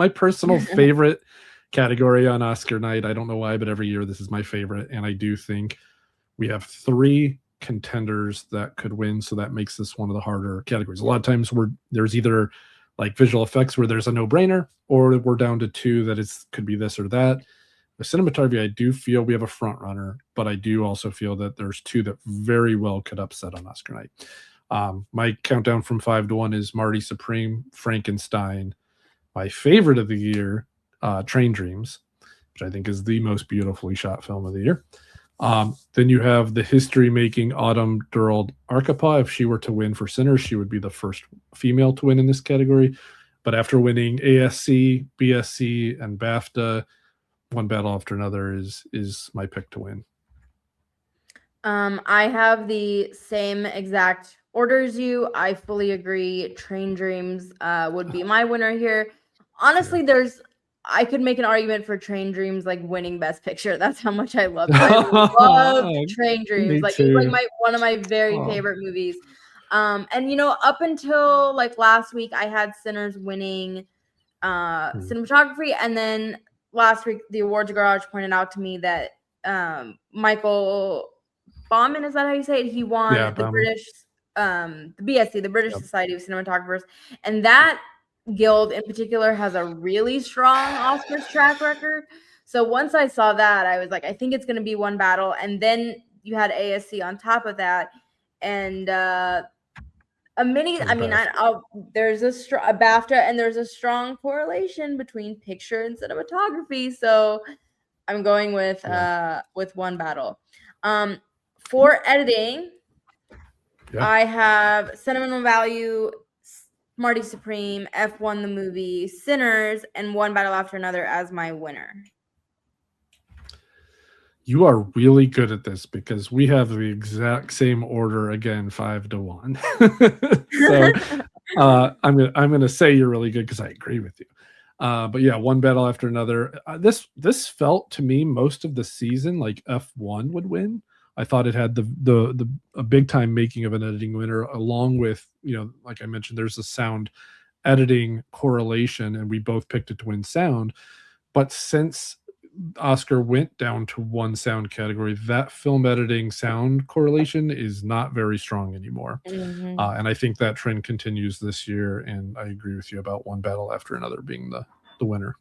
personal favorite category on Oscar night. I don't know why, but every year this is my favorite, and I do think we have 3 contenders that could win. So that makes this one of the harder categories. A lot of times there's either like visual effects where there's a no-brainer, or we're down to 2 that could be this or that. The cinematography, I do feel we have a front runner, but I do also feel that there's 2 that very well could upset on Oscar night. My countdown from 5 to 1 is Marty Supreme, Frankenstein. My favorite of the year, Train Dreams, which I think is the most beautifully shot film of the year. Then you have the history-making Autumn Durald Arkapaw. If she were to win for Sinners, she would be the first female to win in this category. But after winning ASC, BSC, and BAFTA, One Battle After Another is my pick to win. I have the same exact order as you. I fully agree. Train Dreams would be my winner here. Honestly, I could make an argument for Train Dreams like winning Best Picture. That's how much I love it. I love Train Dreams. Like it's like one of my very favorite movies. And up until like last week, I had Sinners winning cinematography, and then last week the awards garage pointed out to me that Michael Bauman, is that how you say it? He won the British the BSC, the British Society of Cinematographers, and that guild in particular has a really strong Oscars track record. So once I saw that, I was like, I think it's going to be One Battle, and then you had ASC on top of that, and there's a BAFTA, and there's a strong correlation between picture and cinematography. So I'm going with One Battle. For editing, I have Sentimental Value, Marty Supreme, F1 the movie, Sinners, and One Battle After Another as my winner. You are really good at this because we have the exact same order again, 5 to 1. So I'm gonna say you're really good because I agree with you. But yeah, One Battle After Another. This felt to me most of the season like F1 would win. I thought it had a big time making of an editing winner, along with, like I mentioned, there's a sound editing correlation, and we both picked it to win sound. But since Oscar went down to one sound category, that film editing sound correlation is not very strong anymore. Mm-hmm. And I think that trend continues this year. And I agree with you about One Battle After Another being the winner.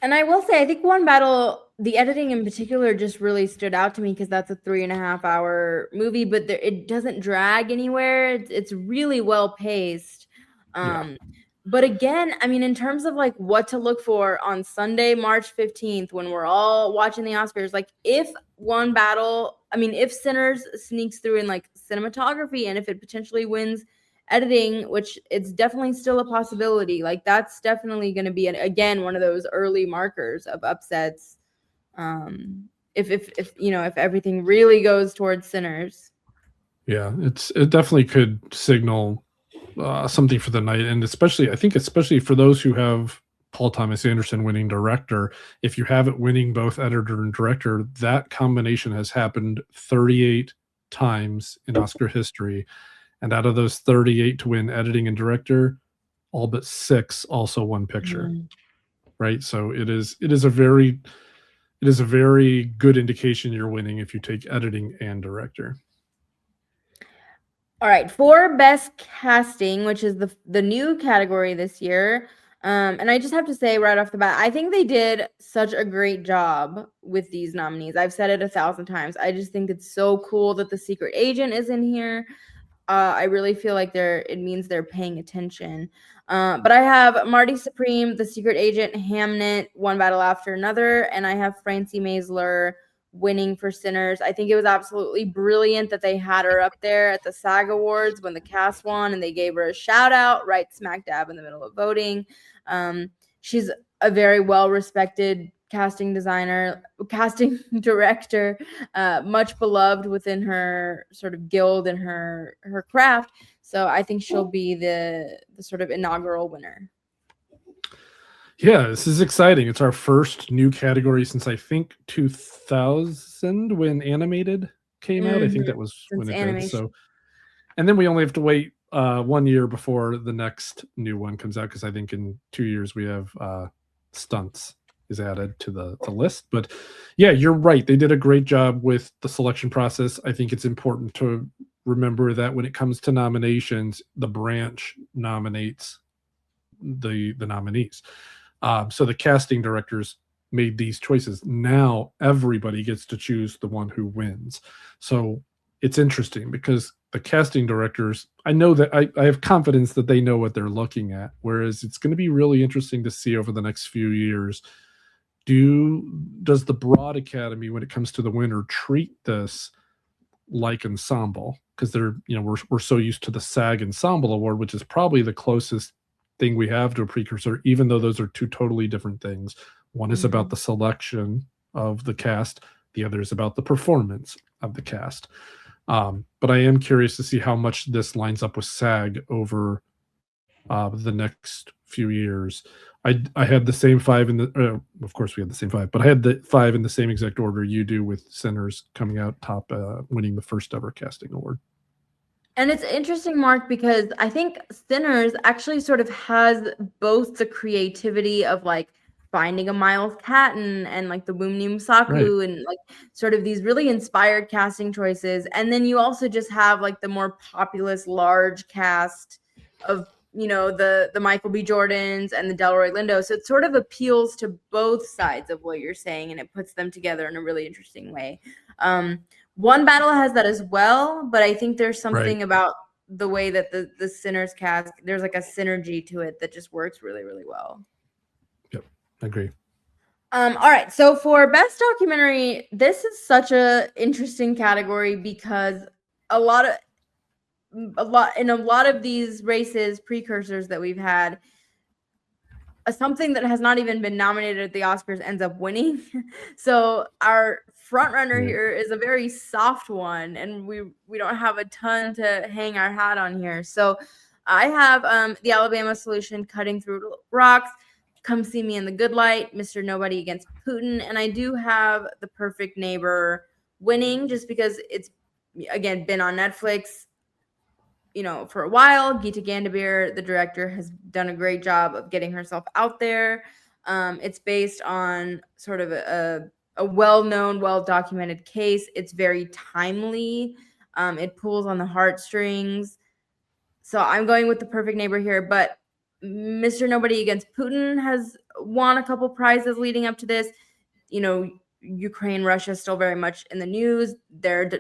And I will say, I think One Battle, the editing in particular, just really stood out to me because that's a 3.5-hour movie, but it doesn't drag anywhere. It's really well paced. But again, I mean, in terms of like what to look for on Sunday, March 15th, when we're all watching the Oscars, like if Sinners sneaks through in like cinematography, and if it potentially wins editing, which it's definitely still a possibility, like that's definitely going to be again one of those early markers of upsets. If everything really goes towards Sinners. Yeah, it definitely could signal something for the night, and especially for those who have Paul Thomas Anderson winning director. If you have it winning both editor and director, that combination has happened 38 times in Oscar history. And out of those 38 to win editing and director, all but 6 also won picture. Right? So it is a very it is a very good indication you're winning if you take editing and director. All right, for best casting, which is the new category this year. And I just have to say right off the bat, I think they did such a great job with these nominees. I've said it 1,000 times. I just think it's so cool that the secret agent is in here. I really feel like it means they're paying attention. But I have Marty Supreme, the secret agent, Hamnet, One Battle After Another, and I have Francie Maisler winning for Sinners. I think it was absolutely brilliant that they had her up there at the SAG Awards when the cast won, and they gave her a shout out right smack dab in the middle of voting. She's a very well-respected casting director, much beloved within her sort of guild and her craft. So I think she'll be the sort of inaugural winner. Yeah, this is exciting. It's our first new category since I think 2000 when animated came out. I think that was Since when it animation. did. So, and then we only have to wait 1 year before the next new one comes out, because I think in 2 years we have Stunts is added to the list. But yeah, you're right. They did a great job with the selection process. I think it's important to remember that when it comes to nominations, the branch nominates the nominees. So the casting directors made these choices. Now everybody gets to choose the one who wins. So it's interesting because the casting directors, I know that I have confidence that they know what they're looking at. Whereas it's going to be really interesting to see over the next few years, does the broad academy, when it comes to the winner, treat this like ensemble? Because we're so used to the SAG Ensemble Award, which is probably the closest thing we have to a precursor, even though those are two totally different things. One is about the selection of the cast, the other is about the performance of the cast. But I am curious to see how much this lines up with SAG over the next few years. I had the same five in the of course we had the same five, but I had the five in the same exact order you do, with Sinners coming out top, winning the first ever casting award. And it's interesting, Mark, because I think Sinners actually sort of has both the creativity of like finding a Miles Catton and like the Boom Noom Saku, Right. and like sort of these really inspired casting choices. And then you also just have like the more populous large cast of, the Michael B. Jordans and the Delroy Lindo. So it sort of appeals to both sides of what you're saying, and it puts them together in a really interesting way. One Battle has that as well, but I think there's something about the way that the Sinners cast, there's like a synergy to it that just works really, really well. Yep, I agree. All right, so for best documentary, this is such a interesting category because a lot of these races, precursors that we've had, something that has not even been nominated at the Oscars ends up winning. So our front runner here is a very soft one, and we don't have a ton to hang our hat on here. So I have the Alabama Solution, Cutting Through Rocks, Come See Me in the Good Light, Mr. Nobody Against Putin, and I do have The Perfect Neighbor winning just because it's, again, been on Netflix for a while. Geeta Gandabir, the director, has done a great job of getting herself out there. It's based on sort of a well-known, well-documented case. It's very timely. It pulls on the heartstrings. So I'm going with The Perfect Neighbor here, but Mr. Nobody Against Putin has won a couple prizes leading up to this. Ukraine, Russia still very much in the news.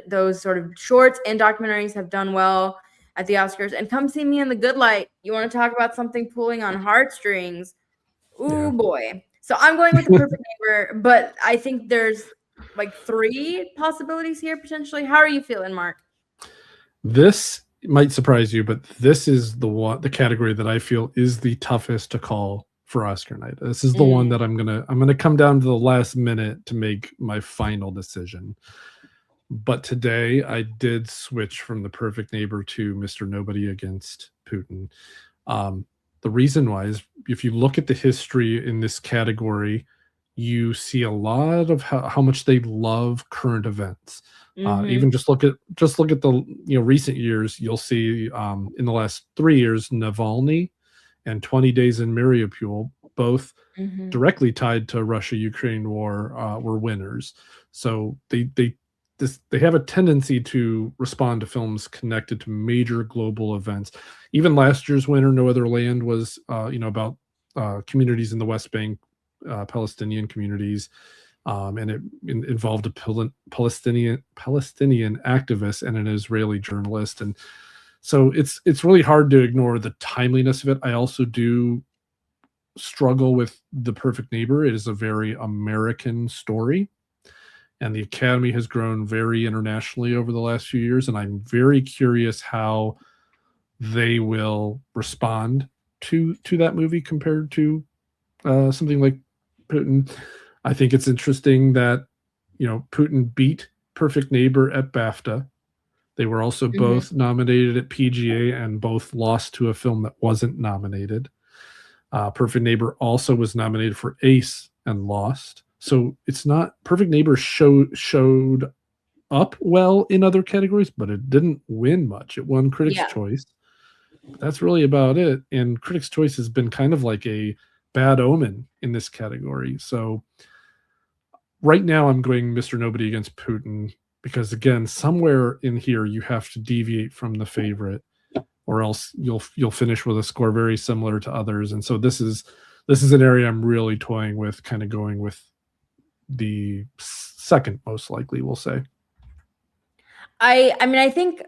Those sort of shorts and documentaries have done well at the Oscars. And Come See Me in the Good Light. You want to talk about something pulling on heartstrings? Ooh, boy. So I'm going with The Perfect Neighbor, but I think there's like 3 possibilities here potentially. How are you feeling, Mark? This might surprise you, but this is the category that I feel is the toughest to call for Oscar night. This is the one that I'm gonna come down to the last minute to make my final decision. But today I did switch from The Perfect Neighbor to Mr. Nobody Against Putin. The reason why is, if you look at the history in this category, you see a lot of how much they love current events. Even just look at the recent years. You'll see in the last 3 years, Navalny and 20 Days in Mariupol both Mhm. directly tied to Russia-Ukraine war, were winners. So they have a tendency to respond to films connected to major global events. Even last year's winner, No Other Land, was about communities in the West Bank, Palestinian communities, and it involved a Palestinian activist and an Israeli journalist, and so it's really hard to ignore the timeliness of it. I also do struggle with The Perfect Neighbor. It is a very American story, and the Academy has grown very internationally over the last few years, and I'm very curious how they will respond to that movie compared to something like Putin. I think it's interesting that Putin beat Perfect Neighbor at BAFTA. They were also Mhm. both nominated at PGA and both lost to a film that wasn't nominated. Perfect Neighbor also was nominated for Ace and lost. So it's not Perfect Neighbor showed up well in other categories, but it didn't win much. It won Critics' Yeah. Choice. That's really about it. And Critics' Choice has been kind of like a bad omen in this category. So right now I'm going Mr. Nobody against Putin because, again, somewhere in here you have to deviate from the favorite, or else you'll finish with a score very similar to others. And so this is an area I'm really toying with, kind of going with the second most likely, we'll say. I mean, I think,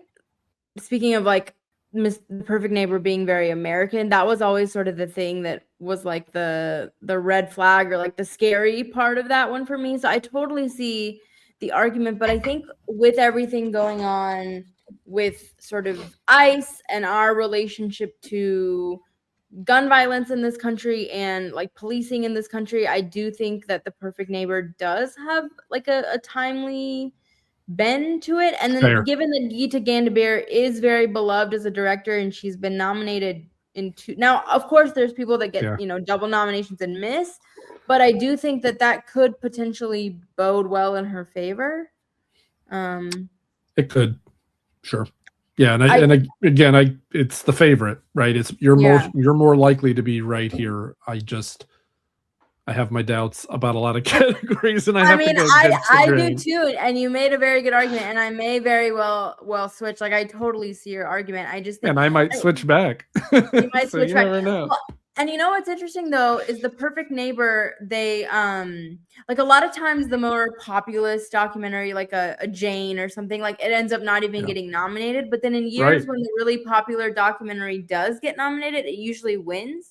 speaking of like The Perfect Neighbor being very American, that was always sort of the thing that was like the red flag, or like the scary part of that one for me. So I totally see the argument, but I think with everything going on with sort of ICE and our relationship to gun violence in this country and like policing in this country, I do think that The Perfect Neighbor does have like a timely bend to it. And then Fair. given that Geeta Gandabir is very beloved as a director and she's been nominated in two, now of course there's people that get double nominations and miss, but I do think that could potentially bode well in her favor. It could, sure. Yeah, and again, it's the favorite, right? It's you're more likely to be right here. I have my doubts about a lot of categories, and I do too. And you made a very good argument, and I may very well switch. Like, I totally see your argument. I just think, and I might switch back. You might so switch you back. never know. Well, and you know what's interesting though is The Perfect Neighbor. They like a lot of times the more populist documentary, like a Jane or something, like it ends up not even getting nominated. But then in years when the really popular documentary does get nominated, it usually wins.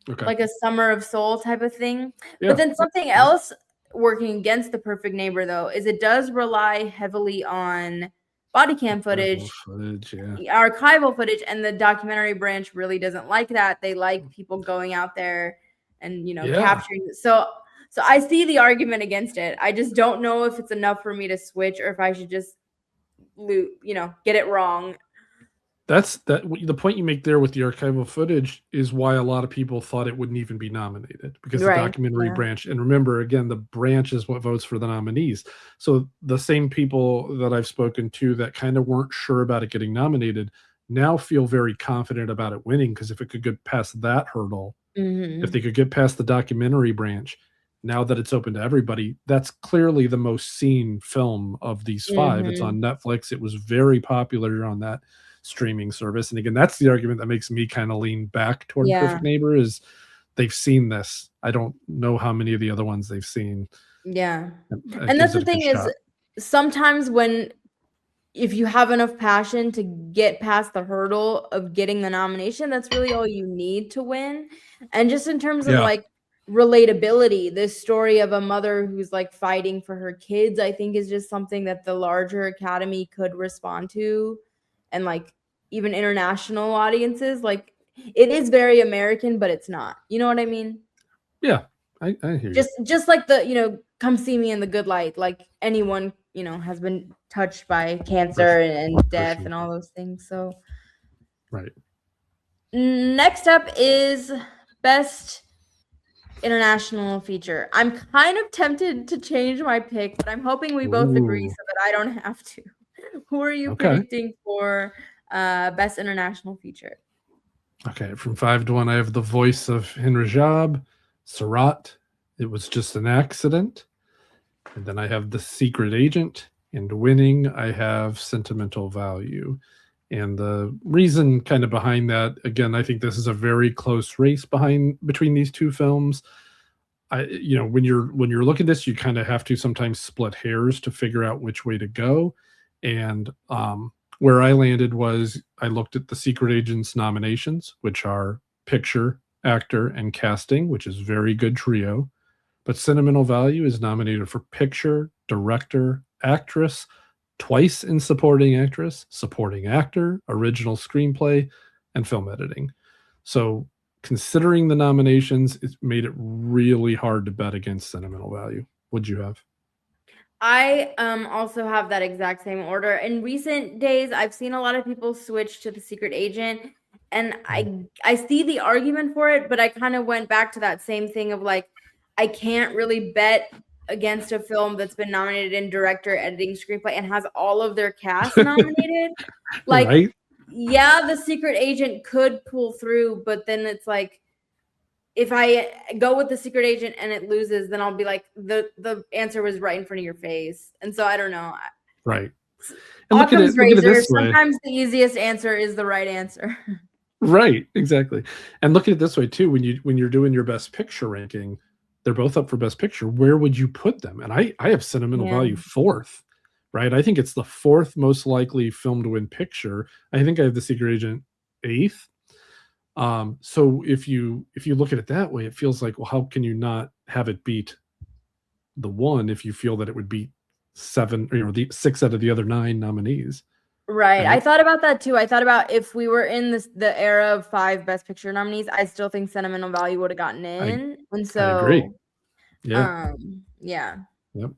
Okay. Like a Summer of Soul type of thing. Yeah. But then something else working against The Perfect Neighbor though is it does rely heavily on body cam footage, archival footage, and the documentary branch really doesn't like that. They like people going out there and capturing. So I see the argument against it. I just don't know if it's enough for me to switch, or if I should just get it wrong. The point you make there with the archival footage is why a lot of people thought it wouldn't even be nominated, because the documentary branch, and remember again, the branch is what votes for the nominees. So the same people that I've spoken to that kind of weren't sure about it getting nominated now feel very confident about it winning, because if it could get past that hurdle, if they could get past the documentary branch, now that it's open to everybody, that's clearly the most seen film of these five. It's on Netflix. It was very popular on that streaming service. And again, that's the argument that makes me kind of lean back toward Perfect Neighbor, is they've seen this. I don't know how many of the other ones they've seen. Yeah. And that's the thing is, sometimes if you have enough passion to get past the hurdle of getting the nomination, that's really all you need to win. And just in terms of like relatability, this story of a mother who's like fighting for her kids, I think is just something that the larger Academy could respond to. And like even international audiences, like it is very American, but it's not. You know what I mean? Yeah, I hear you. Just like the Come See Me in the Good Light. Like anyone has been touched by cancer and death and all those things. So right. Next up is Best International Feature. I'm kind of tempted to change my pick, but I'm hoping we both agree so that I don't have to. Who are you predicting for Best International Feature? Okay, from 5 to 1, I have The Voice of Henry Job, Surratt, It Was Just an Accident. And then I have The Secret Agent. And winning, I have Sentimental Value. And the reason kind of behind that, again, I think this is a very close race between these two films. When you're looking at this, you kind of have to sometimes split hairs to figure out which way to go. And where I landed was I looked at The Secret Agent's nominations, which are picture, actor, and casting, which is very good trio. But Sentimental Value is nominated for picture, director, actress, twice in supporting actress, supporting actor, original screenplay, and film editing. So considering the nominations, it's made it really hard to bet against Sentimental Value. What'd you have? I also have that exact same order. In recent days, I've seen a lot of people switch to The Secret Agent, and I see the argument for it, but I kind of went back to that same thing of like, I can't really bet against a film that's been nominated in director, editing, screenplay, and has all of their cast nominated. Like, right? Yeah, The Secret Agent could pull through, but then it's like, if I go with The Secret Agent and it loses, then I'll be like, the answer was right in front of your face. And so I don't know. Right. And look at it this way. Sometimes the easiest answer is the right answer. Right, exactly. And look at it this way too. When you're doing your best picture ranking, they're both up for best picture. Where would you put them? And I have Sentimental Value fourth, right? I think it's the fourth most likely film to win picture. I think I have The Secret Agent eighth. So if you look at it that way, it feels like, well, how can you not have it beat the one if you feel that it would beat seven, the 6 out of the other 9 nominees? Right. I thought about that too. I thought about if we were in the era of 5 Best Picture nominees, I still think Sentimental Value would have gotten in. And so I agree. Yeah. Yeah. Yep.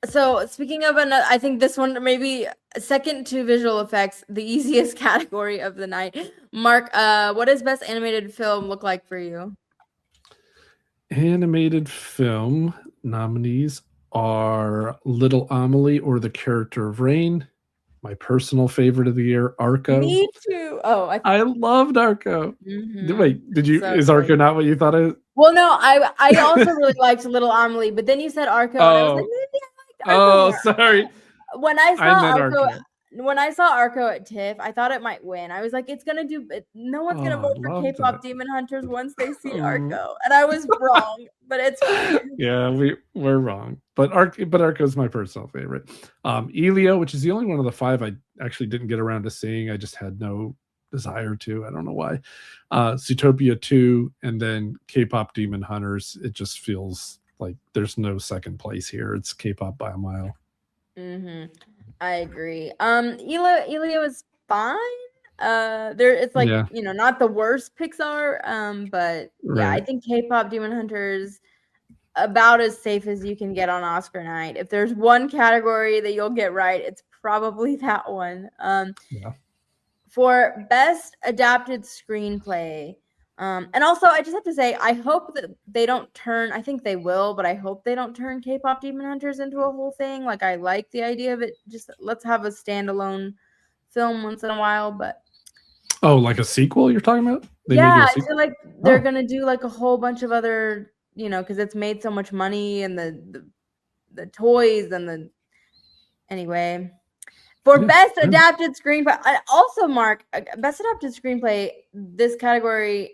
So speaking of another, I think this one maybe second to visual effects, the easiest category of the night. Mark, what does Best Animated Film look like for you? Animated film nominees are Little Amelie or The Character of Rain. My personal favorite of the year, Arco. Me too. Oh, I loved Arco. Mm-hmm. Wait, did you? So is Arco not what you thought it? Well, no, I also really liked Little Amelie, but then you said Arco, and I was like, maybe I liked Arco more. Sorry. When I saw Arco at TIFF, I thought it might win. I was like, it's gonna do. No one's gonna vote for K-pop Demon Hunters once they see Arco, and I was wrong. But it's fine. Yeah, we're wrong. But Arco is my personal favorite. Elio, which is the only one of the 5 I actually didn't get around to seeing. I just had no desire to. I don't know why. Zootopia 2, and then K-pop Demon Hunters. It just feels like there's no second place here. It's K-pop by a mile. Mm-hmm. I agree. Elio is fine. It's like not the worst Pixar. But yeah, I think K-pop Demon Hunters about as safe as you can get on Oscar night. If there's one category that you'll get right, it's probably that one. For Best Adapted Screenplay. And also, I just have to say, I hope that they don't turn, I think they will, but I hope they don't turn K-pop Demon Hunters into a whole thing. Like, I like the idea of it. Just let's have a standalone film once in a while, but. Oh, like a sequel you're talking about? I feel like they're going to do like a whole bunch of other, because it's made so much money and the toys and anyway. For Best Adapted Screenplay, also, Mark, Best Adapted Screenplay, this category,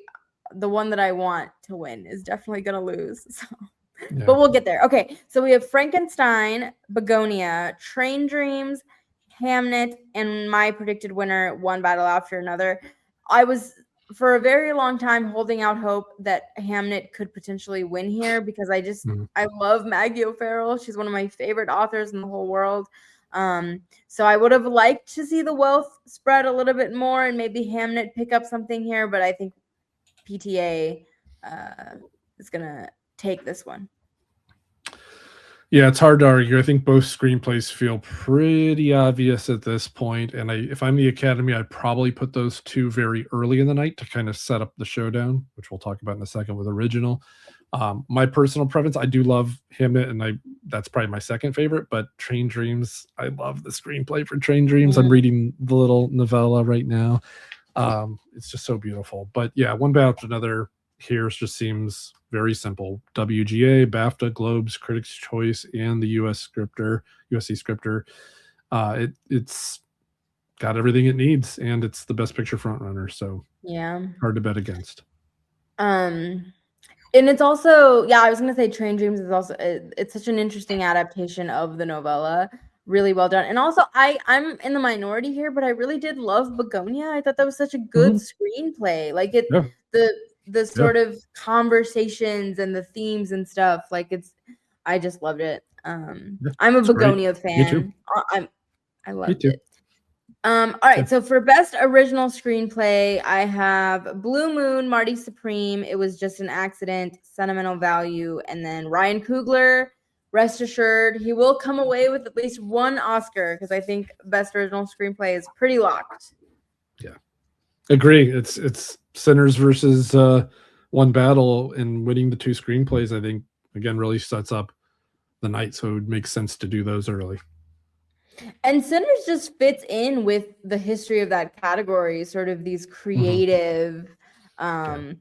the one that I want to win, is definitely going to lose. So. Yeah. But we'll get there. Okay, so we have Frankenstein, Begonia, Train Dreams, Hamnet, and my predicted winner, One Battle After Another. I was, for a very long time, holding out hope that Hamnet could potentially win here because I love Maggie O'Farrell. She's one of my favorite authors in the whole world. So I would have liked to see the wealth spread a little bit more and maybe Hamnet pick up something here, but I think PTA is gonna take this one. Yeah, it's hard to argue. I think both screenplays feel pretty obvious at this point, and if I'm the Academy, I'd probably put those 2 very early in the night to kind of set up the showdown, which we'll talk about in a second with original. My personal preference, I do love Hamnet, and that's probably my second favorite, but Train Dreams, I love the screenplay for Train Dreams. I'm reading the little novella right now. It's just so beautiful. But yeah, One Battle After Another, here just seems very simple. WGA, BAFTA, Globes, Critics' Choice, and the USC Scripter. It's got everything it needs, and it's the Best Picture frontrunner. So Yeah. hard to bet against. And it's also, I was gonna say Train Dreams is also it's such an interesting adaptation of the novella. Really well done. And also I'm in the minority here, but I really did love Begonia. I thought that was such a good screenplay. Like the sort of conversations and the themes and stuff. Like I just loved it. I'm a Begonia fan. Me too. I loved it. All right, so for best original screenplay, I have Blue Moon, Marty Supreme, It Was Just an Accident, Sentimental Value, and then Ryan Coogler. Rest assured, he will come away with at least one Oscar because I think best original screenplay is pretty locked. Yeah, agree. It's Sinners versus One Battle, and winning the two screenplays, I think, again, really sets up the night. So it would make sense to do those early. And Sinners just fits in with the history of that category, sort of these creative, a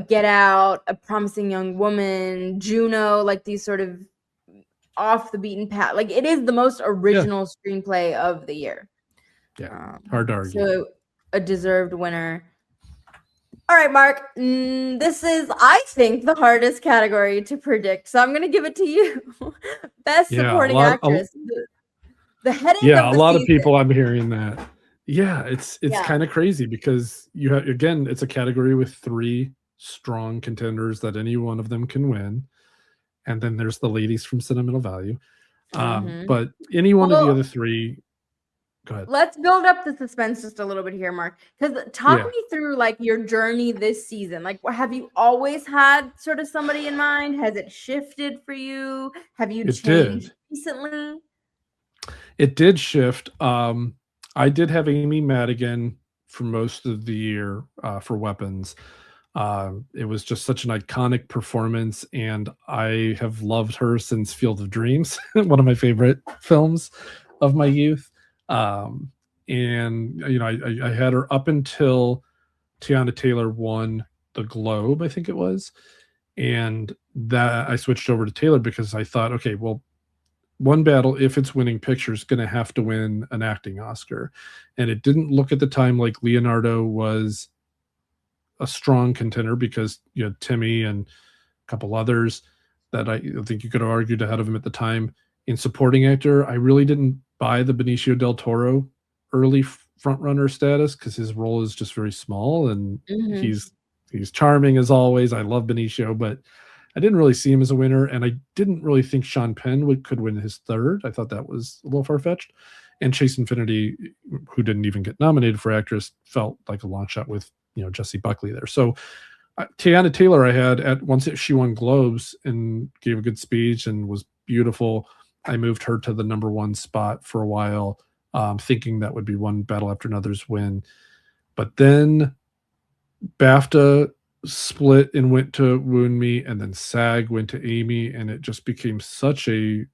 Get Out, A Promising Young Woman, Juno, like these sort of off the beaten path. Like it is the most original screenplay of the year. Yeah, hard to argue. So a deserved winner. All right, Mark, this is, I think, the hardest category to predict. So I'm going to give it to you. Best supporting actress. The heading of the a lot season. of people, I'm hearing that. Yeah, it's kind of crazy because you have, again, it's a category with three strong contenders that any one of them can win. And then there's the ladies from Sentimental Value. But any one of the other three, go ahead. Let's build up the suspense just a little bit here, Mark. Because talk me through like your journey this season. Like, have you always had sort of somebody in mind? Has it shifted for you? Have you changed recently? It did shift. I did have Amy Madigan for most of the year for Weapons. It was just such an iconic performance, and I have loved her since Field of Dreams, one of my favorite films of my youth. And I had her up until Tiana Taylor won the Globe, I think it was, and that I switched over to Taylor because I thought, okay, well, One Battle, if it's winning picture, is going to have to win an acting Oscar, and it didn't look at the time like Leonardo was a strong contender because you had Timmy and a couple others that I think you could have argued ahead of him at the time. In supporting actor, I really didn't buy the Benicio del Toro early frontrunner status because his role is just very small, and he's charming as always. I love Benicio, but I didn't really see him as a winner, and I didn't really think Sean Penn could win his third. I thought that was a little far-fetched. And Chase Infinity, who didn't even get nominated for actress, felt like a long shot with Jessie Buckley there. So Tiana Taylor, I had once she won Globes and gave a good speech and was beautiful. I moved her to the number one spot for a while, thinking that would be One Battle After Another's win. But then BAFTA split and went to Wound Me, and then SAG went to Amy, and it just became such a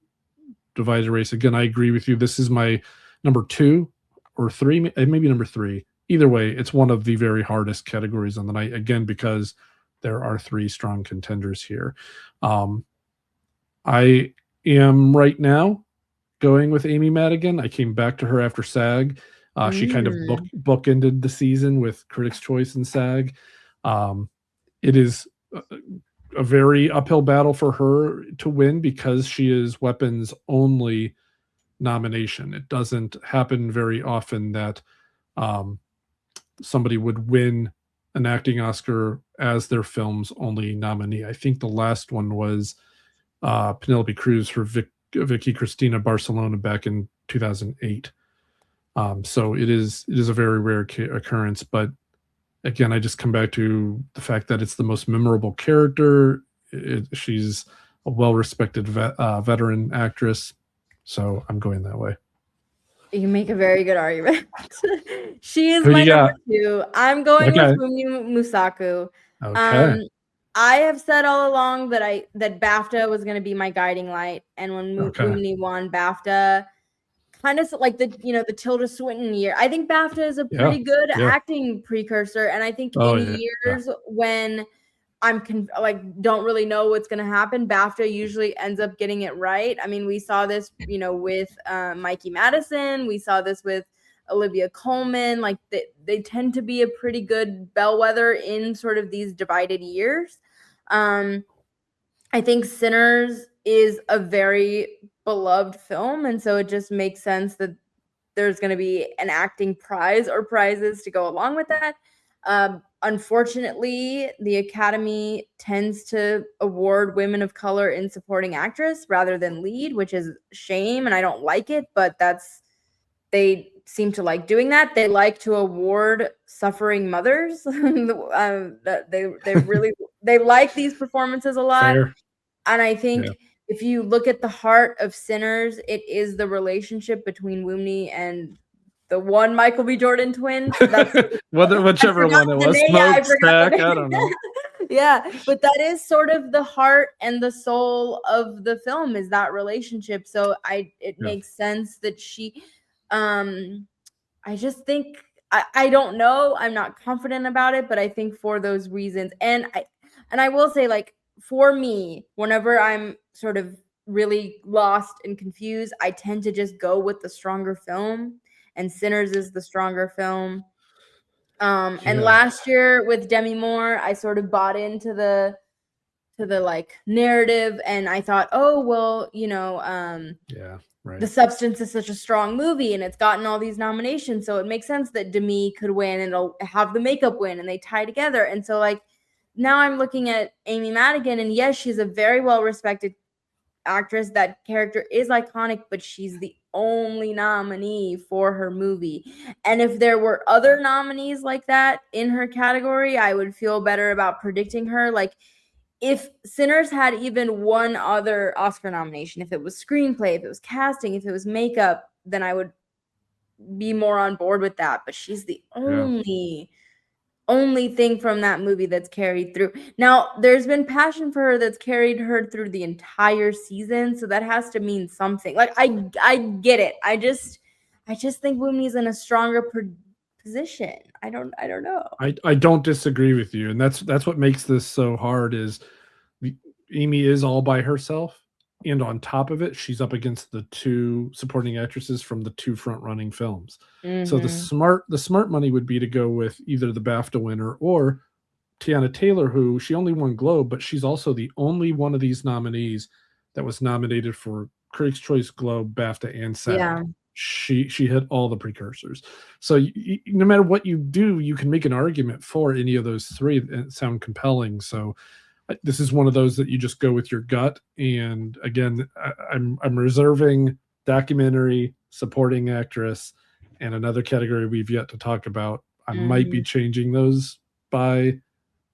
divided race. Again, I agree with you. This is my number 2 or 3, maybe number 3. Either way, it's one of the very hardest categories on the night, again, because there are 3 strong contenders here. I am right now going with Amy Madigan. I came back to her after SAG. She kind of bookended the season with Critics' Choice and SAG. It is a very uphill battle for her to win because she is Weapons' only nomination. It doesn't happen very often that somebody would win an acting Oscar as their film's only nominee. I think the last one was Penelope Cruz for Vicky Cristina Barcelona back in 2008. So it is a very rare occurrence, but again, I just come back to the fact that it's the most memorable character. She's a well-respected veteran actress, so I'm going that way. You make a very good argument. She is my number 2. I'm going with Fumi Musaku. Okay. I have said all along that BAFTA was going to be my guiding light, and when Fumi won BAFTA, kind of like the Tilda Swinton year. I think BAFTA is a pretty good acting precursor, and I think in years when don't really know what's going to happen. BAFTA usually ends up getting it right. I mean, we saw this, with Mikey Madison. We saw this with Olivia Colman. Like they tend to be a pretty good bellwether in sort of these divided years. I think Sinners is a very beloved film, and so it just makes sense that there's going to be an acting prize or prizes to go along with that. Unfortunately, the Academy tends to award women of color in supporting actress rather than lead, which is a shame, and I don't like it, but they seem to like doing that. They like to award suffering mothers. They like these performances a lot. Fair. And I think if you look at the heart of Sinners, it is the relationship between Woomney and the one Michael B. Jordan twin. That's whichever one it was, Smokestack. I don't know. Yeah, but that is sort of the heart and the soul of the film, is that relationship. So it makes sense that she. I just think I don't know. I'm not confident about it, but I think for those reasons, and I will say, like, for me, whenever I'm sort of really lost and confused, I tend to just go with the stronger film, and Sinners is the stronger film. And last year with Demi Moore, I sort of bought into the like narrative, and I thought, oh well, right. The Substance is such a strong movie, and it's gotten all these nominations, so it makes sense that Demi could win, and it'll have the makeup win, and they tie together. And so, like, now I'm looking at Amy Madigan, and yes, she's a very well-respected actress. That character is iconic, but she's the only nominee for her movie. And if there were other nominees like that in her category, I would feel better about predicting her. Like, if Sinners had even one other Oscar nomination, if it was screenplay, if it was casting, if it was makeup, then I would be more on board with that. But she's the only thing from that movie that's carried through. Now, there's been passion for her that's carried her through the entire season, so that has to mean something. Like, I get it. I just think Woomney's in a stronger position. I don't know. I don't disagree with you, and that's what makes this so hard. Is Amy is all by herself, and on top of it, she's up against the two supporting actresses from the two front-running films. Mm-hmm. So the smart money would be to go with either the BAFTA winner or Tiana Taylor, who she only won Globe, but she's also the only one of these nominees that was nominated for Critics' Choice, Globe, BAFTA, and SAG. Yeah. She hit all the precursors. So no matter what you do, you can make an argument for any of those three and sound compelling. So this is one of those that you just go with your gut. And again, I'm reserving documentary, supporting actress, and another category we've yet to talk about. I might be changing those by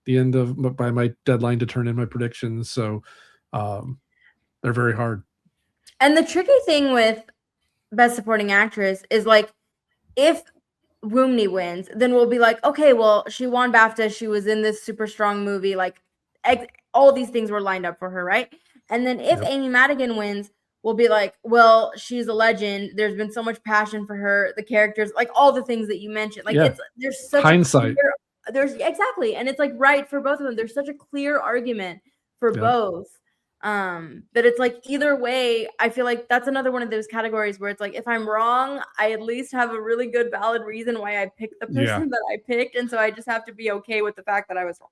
my deadline to turn in my predictions. So they're very hard. And the tricky thing with Best Supporting Actress is, like, if Woomney wins, then we'll be like, okay, well, she won BAFTA, she was in this super strong movie, like, all these things were lined up for her, right? And then if Amy Madigan wins, we'll be like, well, she's a legend, there's been so much passion for her, the characters, like all the things that you mentioned, like there's such hindsight. Exactly, and it's like right for both of them. There's such a clear argument for both. That it's like either way, I feel like that's another one of those categories where it's like, if I'm wrong, I at least have a really good valid reason why I picked the person that I picked, and so I just have to be okay with the fact that I was wrong.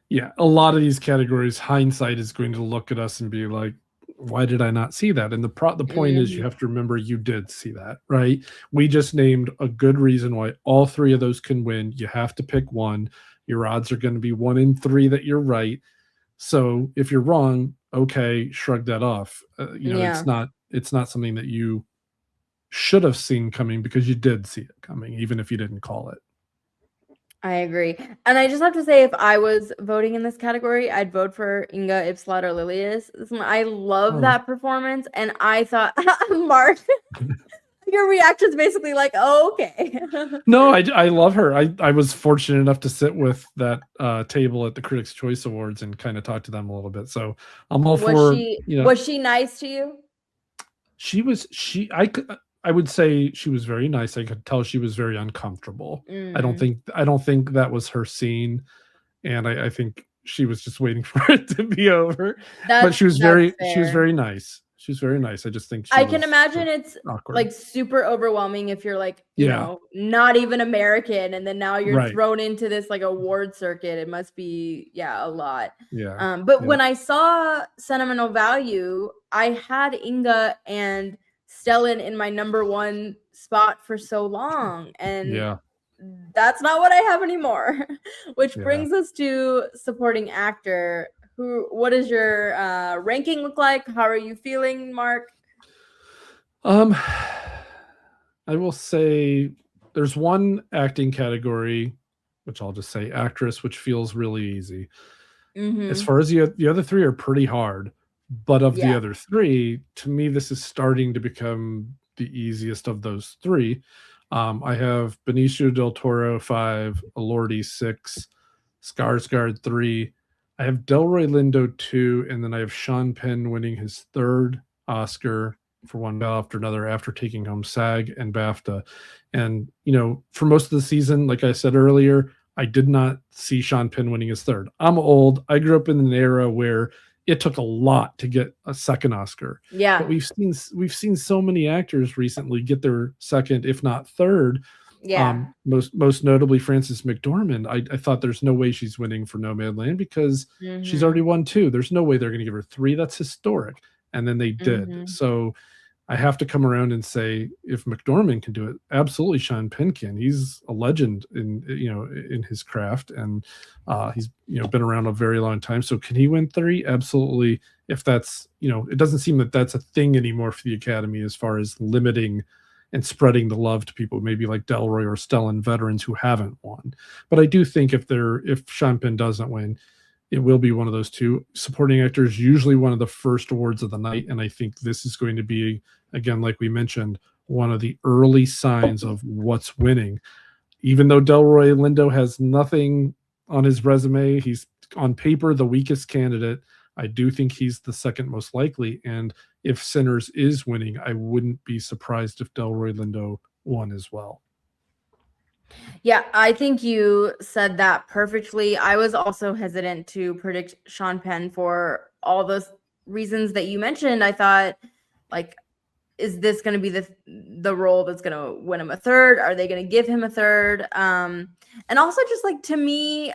Yeah, a lot of these categories, hindsight is going to look at us and be like, why did I not see that? And the point is, you have to remember you did see that, right? We just named a good reason why all three of those can win. You have to pick one. Your odds are going to be 1 in 3 that you're right. So if you're wrong, okay, shrug that off. It's not something that you should have seen coming, because you did see it coming, even if you didn't call it. I agree. And I just have to say, if I was voting in this category, I'd vote for Inga Ipsalater Lilius. I love that performance. And I thought, Mark, your reaction's basically like, oh, okay. No, I love her. I was fortunate enough to sit with that table at the Critics' Choice Awards and kind of talk to them a little bit. So I'm all Was she nice to you? I would say she was very nice. I could tell she was very uncomfortable. I don't think that was her scene. And I think she was just waiting for it to be over. But That's she was very fair. nice. She was very nice. I just think I can imagine it's awkward. like super overwhelming if you're like, you Yeah. know, not even American, and then now you're Right. thrown into this like award circuit. It must be, a lot. Yeah. But when I saw Sentimental Value, I had Inga and Stellan in my number one spot for so long, and Yeah. that's not what I have anymore. Which Yeah. brings us to supporting actor. What does your ranking look like? How are you feeling, Mark? I will say there's one acting category, which I'll just say actress, which feels really easy. As far as the other three are pretty hard, but of the other three, to me, this is starting to become the easiest of those three. I have Benicio del Toro 5, Elordi 6, Skarsgård 3. I have Delroy Lindo 2, and then I have Sean Penn winning his third Oscar for One Battle After Another after taking home SAG and BAFTA. And, you know, for most of the season, like I said earlier, I did not see Sean Penn winning his third. I'm old. I grew up in an era where it took a lot to get a second Oscar. Yeah. But we've seen so many actors recently get their second, if not third. Yeah. Most notably Frances McDormand. I thought there's no way she's winning for Nomadland because she's already won 2. There's no way they're going to give her 3. That's historic. And then they did. So I have to come around and say, if McDormand can do it, absolutely Sean Penn can. He's a legend in his craft, and he's been around a very long time. So can he win 3? Absolutely. If that's it doesn't seem that that's a thing anymore for the Academy as far as limiting and spreading the love to people maybe like Delroy or Stellan, veterans who haven't won. But I do think if Sean Penn doesn't win, it will be one of those two. Supporting actor is usually one of the first awards of the night, and I think this is going to be, again, like we mentioned, one of the early signs of what's winning. Even though Delroy Lindo has nothing on his resume, he's on paper the weakest candidate. I do think he's the second most likely, and if Sinners is winning, I wouldn't be surprised if Delroy Lindo won as well. Yeah, I think you said that perfectly. I was also hesitant to predict Sean Penn for all those reasons that you mentioned. I thought, like, is this going to be the role that's going to win him a third? Are they going to give him a third? And also, just like, to me,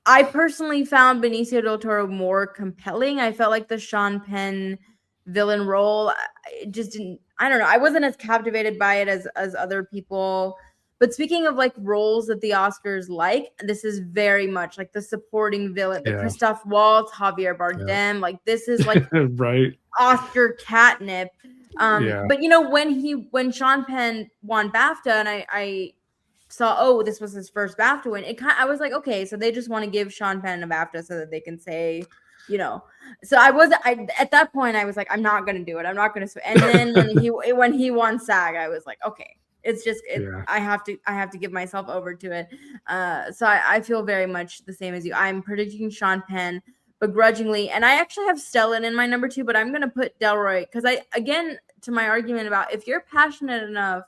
I personally found Benicio del Toro more compelling. I felt like the Sean Penn villain role, it just didn't. I don't know. I wasn't as captivated by it as other people. But speaking of like roles that the Oscars like, this is very much like the supporting villain, the Christoph Waltz, Javier Bardem. Like, this is like right. Oscar catnip. But when Sean Penn won BAFTA, and I saw, this was his first BAFTA win, I was like, okay, so they just want to give Sean Penn a BAFTA so that they can say, so at that point I was like, I'm not gonna do it. I'm not gonna. And then when he won SAG, I was like, okay. It's just I have to give myself over to it. So I feel very much the same as you. I'm predicting Sean Penn begrudgingly, and I actually have Stellan in my number 2, but I'm gonna put Delroy because to my argument about if you're passionate enough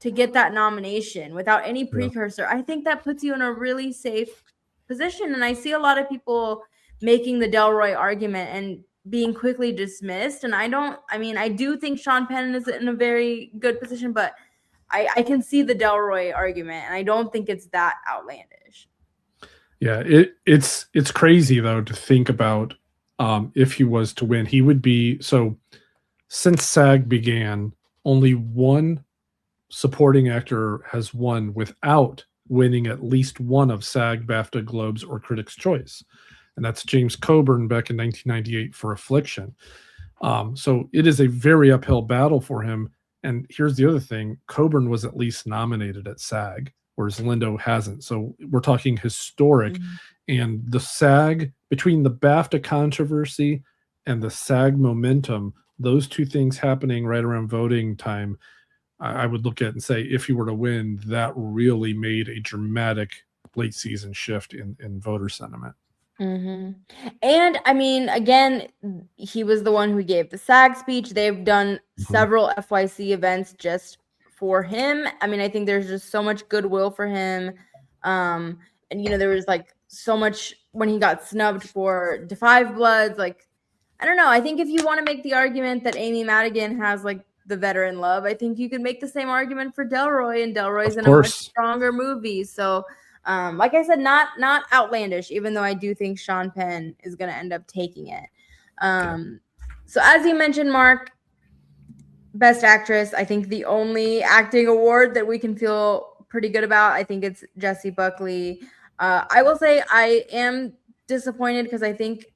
to get that nomination without any precursor, I think that puts you in a really safe position. And I see a lot of people making the Delroy argument and being quickly dismissed. And I do think Sean Penn is in a very good position, but I can see the Delroy argument, and I don't think it's that outlandish. Yeah, it's crazy though to think about if he was to win, he would be since SAG began, only one supporting actor has won without winning at least one of SAG, BAFTA, Globes, or Critics' Choice, and that's James Coburn back in 1998 for Affliction. So it is a very uphill battle for him. And here's the other thing. Coburn was at least nominated at SAG, whereas Lindo hasn't. So we're talking historic. And the SAG, between the BAFTA controversy and the SAG momentum, those two things happening right around voting time, I would look at and say, if he were to win, that really made a dramatic late season shift in voter sentiment. And I mean, again, he was the one who gave the SAG speech. They've done several FYC events just for him. I mean, I think there's just so much goodwill for him. And there was like so much when he got snubbed for Da 5 Bloods. Like, I don't know. I think if you want to make the argument that Amy Madigan has like the veteran love, I think you could make the same argument for Delroy, and Delroy's in a much stronger movie. So, like I said, not outlandish, even though I do think Sean Penn is going to end up taking it. So as you mentioned, Mark, Best Actress, I think the only acting award that we can feel pretty good about, I think it's Jessie Buckley. I will say I am disappointed because I think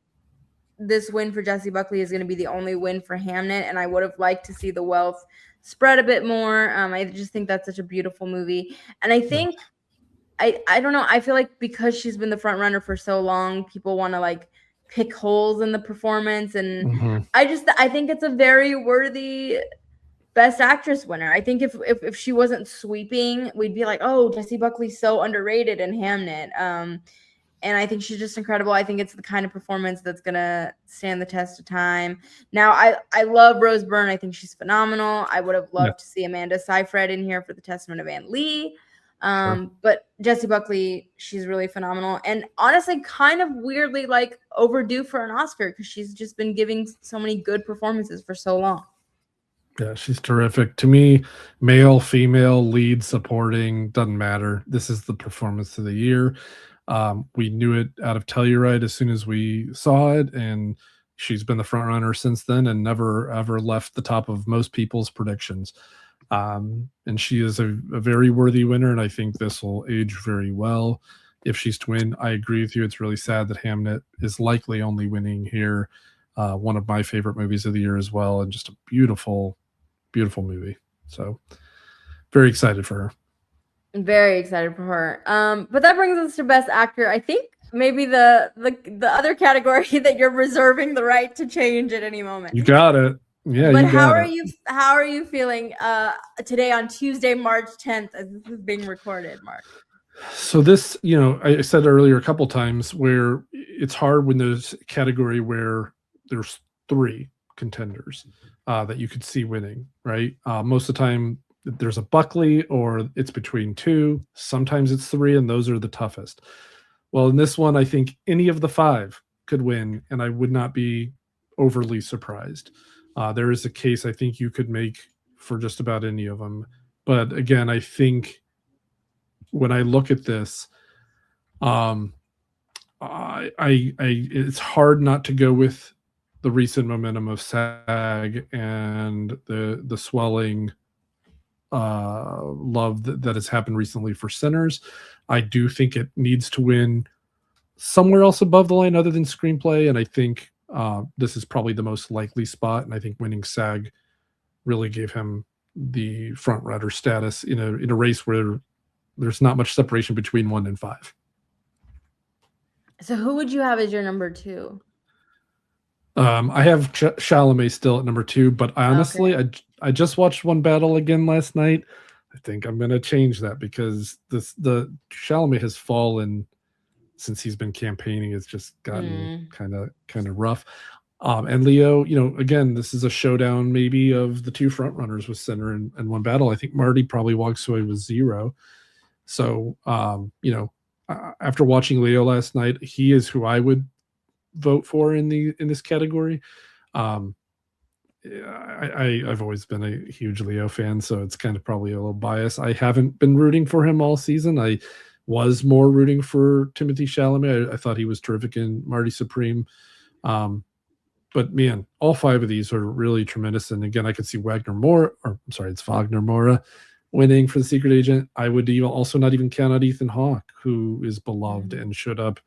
this win for Jessie Buckley is going to be the only win for Hamnet, and I would have liked to see The Wealth spread a bit more. I just think that's such a beautiful movie, and I think I don't know. I feel like because she's been the front runner for so long, people want to like pick holes in the performance, and I think it's a very worthy Best Actress winner. I think if she wasn't sweeping, we'd be like, oh, Jessie Buckley's so underrated in Hamnet. And I think she's just incredible. I think it's the kind of performance that's gonna stand the test of time. Now, I love Rose Byrne. I think she's phenomenal. I would have loved to see Amanda Seyfried in here for The Testament of Anne Lee. But Jessie Buckley, she's really phenomenal, and honestly kind of weirdly like overdue for an Oscar because she's just been giving so many good performances for so long. Yeah, she's terrific. To me, male, female, lead, supporting, doesn't matter. This is the performance of the year. We knew it out of Telluride as soon as we saw it, and she's been the front runner since then and never ever left the top of most people's predictions. And she is a very worthy winner, and I think this will age very well if she's to win. I agree with you. It's really sad that Hamnet is likely only winning here. One of my favorite movies of the year as well, and just a beautiful, beautiful movie. So very excited for her. Very excited for her. But that brings us to Best Actor. I think maybe the other category that you're reserving the right to change at any moment. You got it. Yeah. But how are you feeling today on Tuesday, March 10th, as this is being recorded, Mark? So this, I said earlier a couple times where it's hard when there's a category where there's 3 contenders that you could see winning, right? Most of the time there's a Buckley or it's between 2. Sometimes it's 3, and those are the toughest. Well, in this one, I think any of the 5 could win, and I would not be overly surprised. There is a case I think you could make for just about any of them. But again, I think when I look at this, it's hard not to go with the recent momentum of SAG and the swelling love that has happened recently for Sinners. I do think it needs to win somewhere else above the line other than screenplay, and I think this is probably the most likely spot, and I think winning SAG really gave him the front runner status in a race where there's not much separation between 1 and 5. So who would you have as your number 2? I have Chalamet still at number 2, but honestly, I just watched One Battle again last night. I think I'm going to change that because the Chalamet has fallen since he's been campaigning. It's just gotten kind of rough. And Leo, again, this is a showdown maybe of the 2 front runners with Sinner and One Battle. I think Marty probably walks away with 0. So, after watching Leo last night, he is who I would vote for in this category. I've always been a huge Leo fan, so it's kind of probably a little biased. I haven't been rooting for him all season. I was more rooting for Timothy Chalamet. I thought he was terrific in Marty Supreme. But man, all 5 of these are really tremendous. And again, I could see Wagner Moura winning for The Secret Agent. I would also not even count out Ethan Hawke, who is beloved and showed up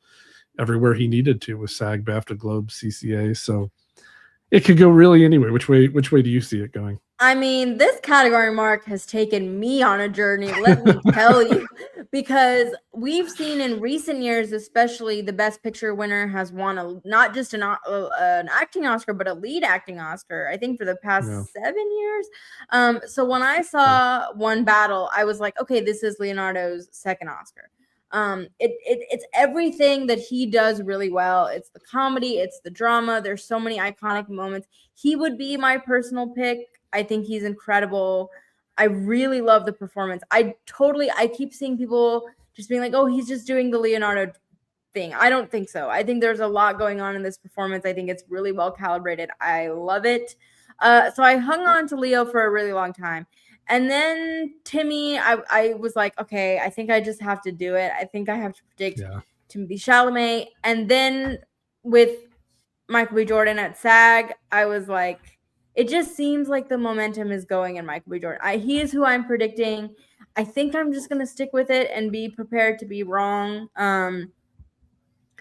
everywhere he needed to with SAG, BAFTA, Globe, CCA. So it could go really anywhere. Which way do you see it going? I mean, this category, Mark, has taken me on a journey, let me tell you, because we've seen in recent years, especially the Best Picture winner has won not just an acting Oscar, but a lead acting Oscar, I think for the past 7 years. So when I saw One Battle, I was like, okay, this is Leonardo's second Oscar. It's everything that he does really well. It's the comedy, it's the drama. There's so many iconic moments. He would be my personal pick. I think he's incredible. I really love the performance. I keep seeing people just being like, oh, he's just doing the Leonardo thing. I don't think so. I think there's a lot going on in this performance. I think it's really well calibrated. I love it. So I hung on to Leo for a really long time. And then Timmy, I was like, okay, I think I just have to do it. I think I have to predict Timothy Chalamet. And then with Michael B. Jordan at SAG, I was like, it just seems like the momentum is going in Michael B. Jordan. He is who I'm predicting. I think I'm just going to stick with it and be prepared to be wrong.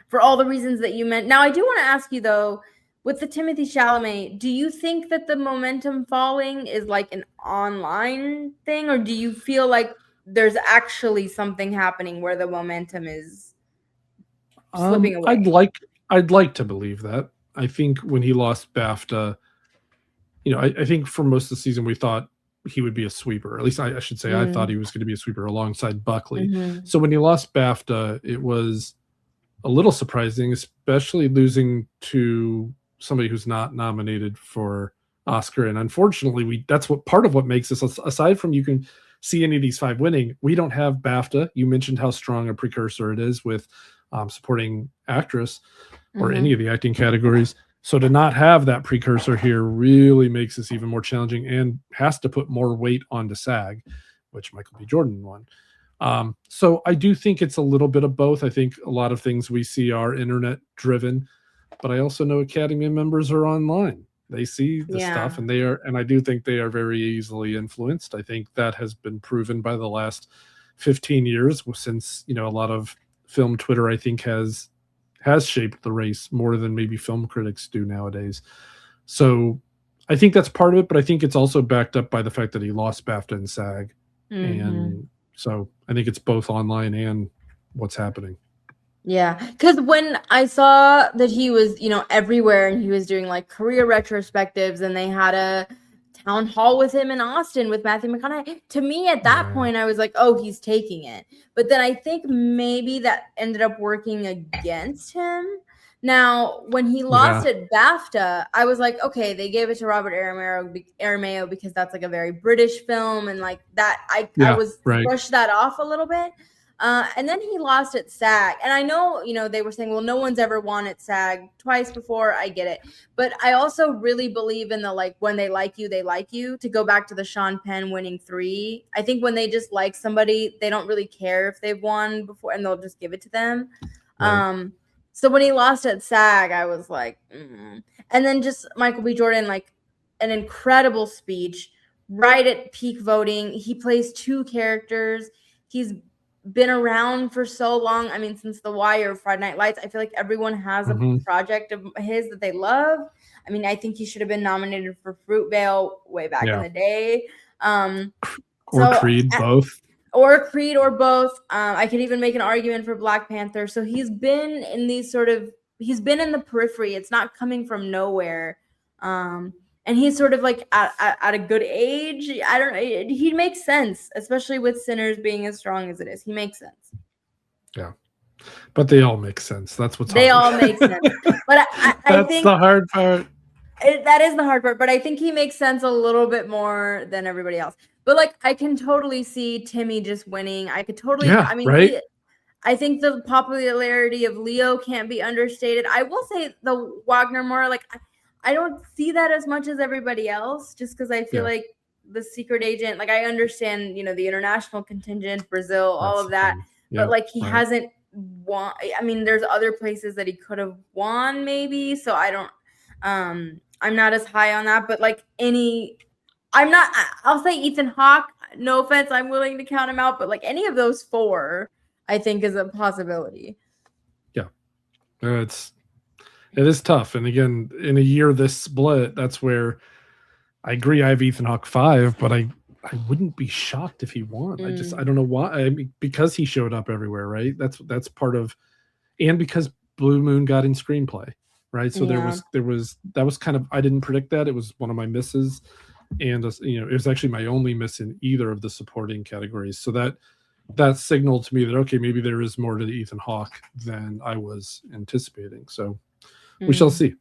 For all the reasons that you meant. Now, I do want to ask you, though, with the Timothy Chalamet, do you think that the momentum falling is like an online thing, or do you feel like there's actually something happening where the momentum is slipping away? I'd like to believe that. I think when he lost BAFTA, I think for most of the season we thought he would be a sweeper. At least I should say I thought he was going to be a sweeper alongside Buckley. So when he lost BAFTA, it was a little surprising, especially losing to somebody who's not nominated for Oscar. And unfortunately, that's what part of what makes us, aside from you can see any of these 5 winning, we don't have BAFTA. You mentioned how strong a precursor it is with supporting actress or any of the acting categories. So to not have that precursor here really makes this even more challenging and has to put more weight onto SAG, which Michael B. Jordan won. So I do think it's a little bit of both. I think a lot of things we see are internet driven, but I also know Academy members are online. They see the stuff and I do think they are very easily influenced. I think that has been proven by the last 15 years since, a lot of film Twitter, I think has shaped the race more than maybe film critics do nowadays. So I think that's part of it, but I think it's also backed up by the fact that he lost BAFTA and SAG. And so I think it's both online and what's happening. Yeah, because when I saw that he was, everywhere and he was doing like career retrospectives and they had a town hall with him in Austin with Matthew McConaughey, to me at that point, I was like, oh, he's taking it. But then I think maybe that ended up working against him. Now, when he lost at BAFTA, I was like, okay, they gave it to Robert Aramayo because that's like a very British film. And like that, I was brushed that off a little bit. And then he lost at SAG. And I know, they were saying, well, no one's ever won at SAG twice before. I get it. But I also really believe in the, like, when they like you, to go back to the Sean Penn winning 3. I think when they just like somebody, they don't really care if they've won before and they'll just give it to them. So when he lost at SAG, I was like, And then just Michael B. Jordan, like an incredible speech right at peak voting. He plays 2 characters. He's been around for so long. I mean, since The Wire, Friday Night Lights, I feel like everyone has a project of his that they love. I mean, I think he should have been nominated for Fruitvale way back in the day. Or Creed, both. Or Creed, or both. I could even make an argument for Black Panther. So he's been in he's been in the periphery. It's not coming from nowhere. And he's sort of like at a good age. I don't know. He makes sense, especially with Sinners being as strong as it is. He makes sense. Yeah. But they all make sense. That's what's hard. They all make sense. But I think the hard part. That is the hard part. But I think he makes sense a little bit more than everybody else. But like, I can totally see Timmy just winning. I could totally. I mean, I think the popularity of Leo can't be understated. I will say the Wagner more like. I don't see that as much as everybody else, just because I feel like the secret agent, like I understand, the international contingent, Brazil, all of that, but like he hasn't won. I mean, there's other places that he could have won maybe. So I don't, I'm not as high on that, but like I'll say Ethan Hawke, no offense, I'm willing to count him out, but like any of those 4, I think is a possibility. Yeah. It is tough. And again, in a year this split, that's where I agree. I have Ethan Hawke 5, but I wouldn't be shocked if he won. I don't know why. I mean, because he showed up everywhere, right? That's part of, and because Blue Moon got in screenplay, right? So that was kind of, I didn't predict that. It was one of my misses. And it was actually my only miss in either of the supporting categories. So that signaled to me that, okay, maybe there is more to the Ethan Hawke than I was anticipating. So we shall see.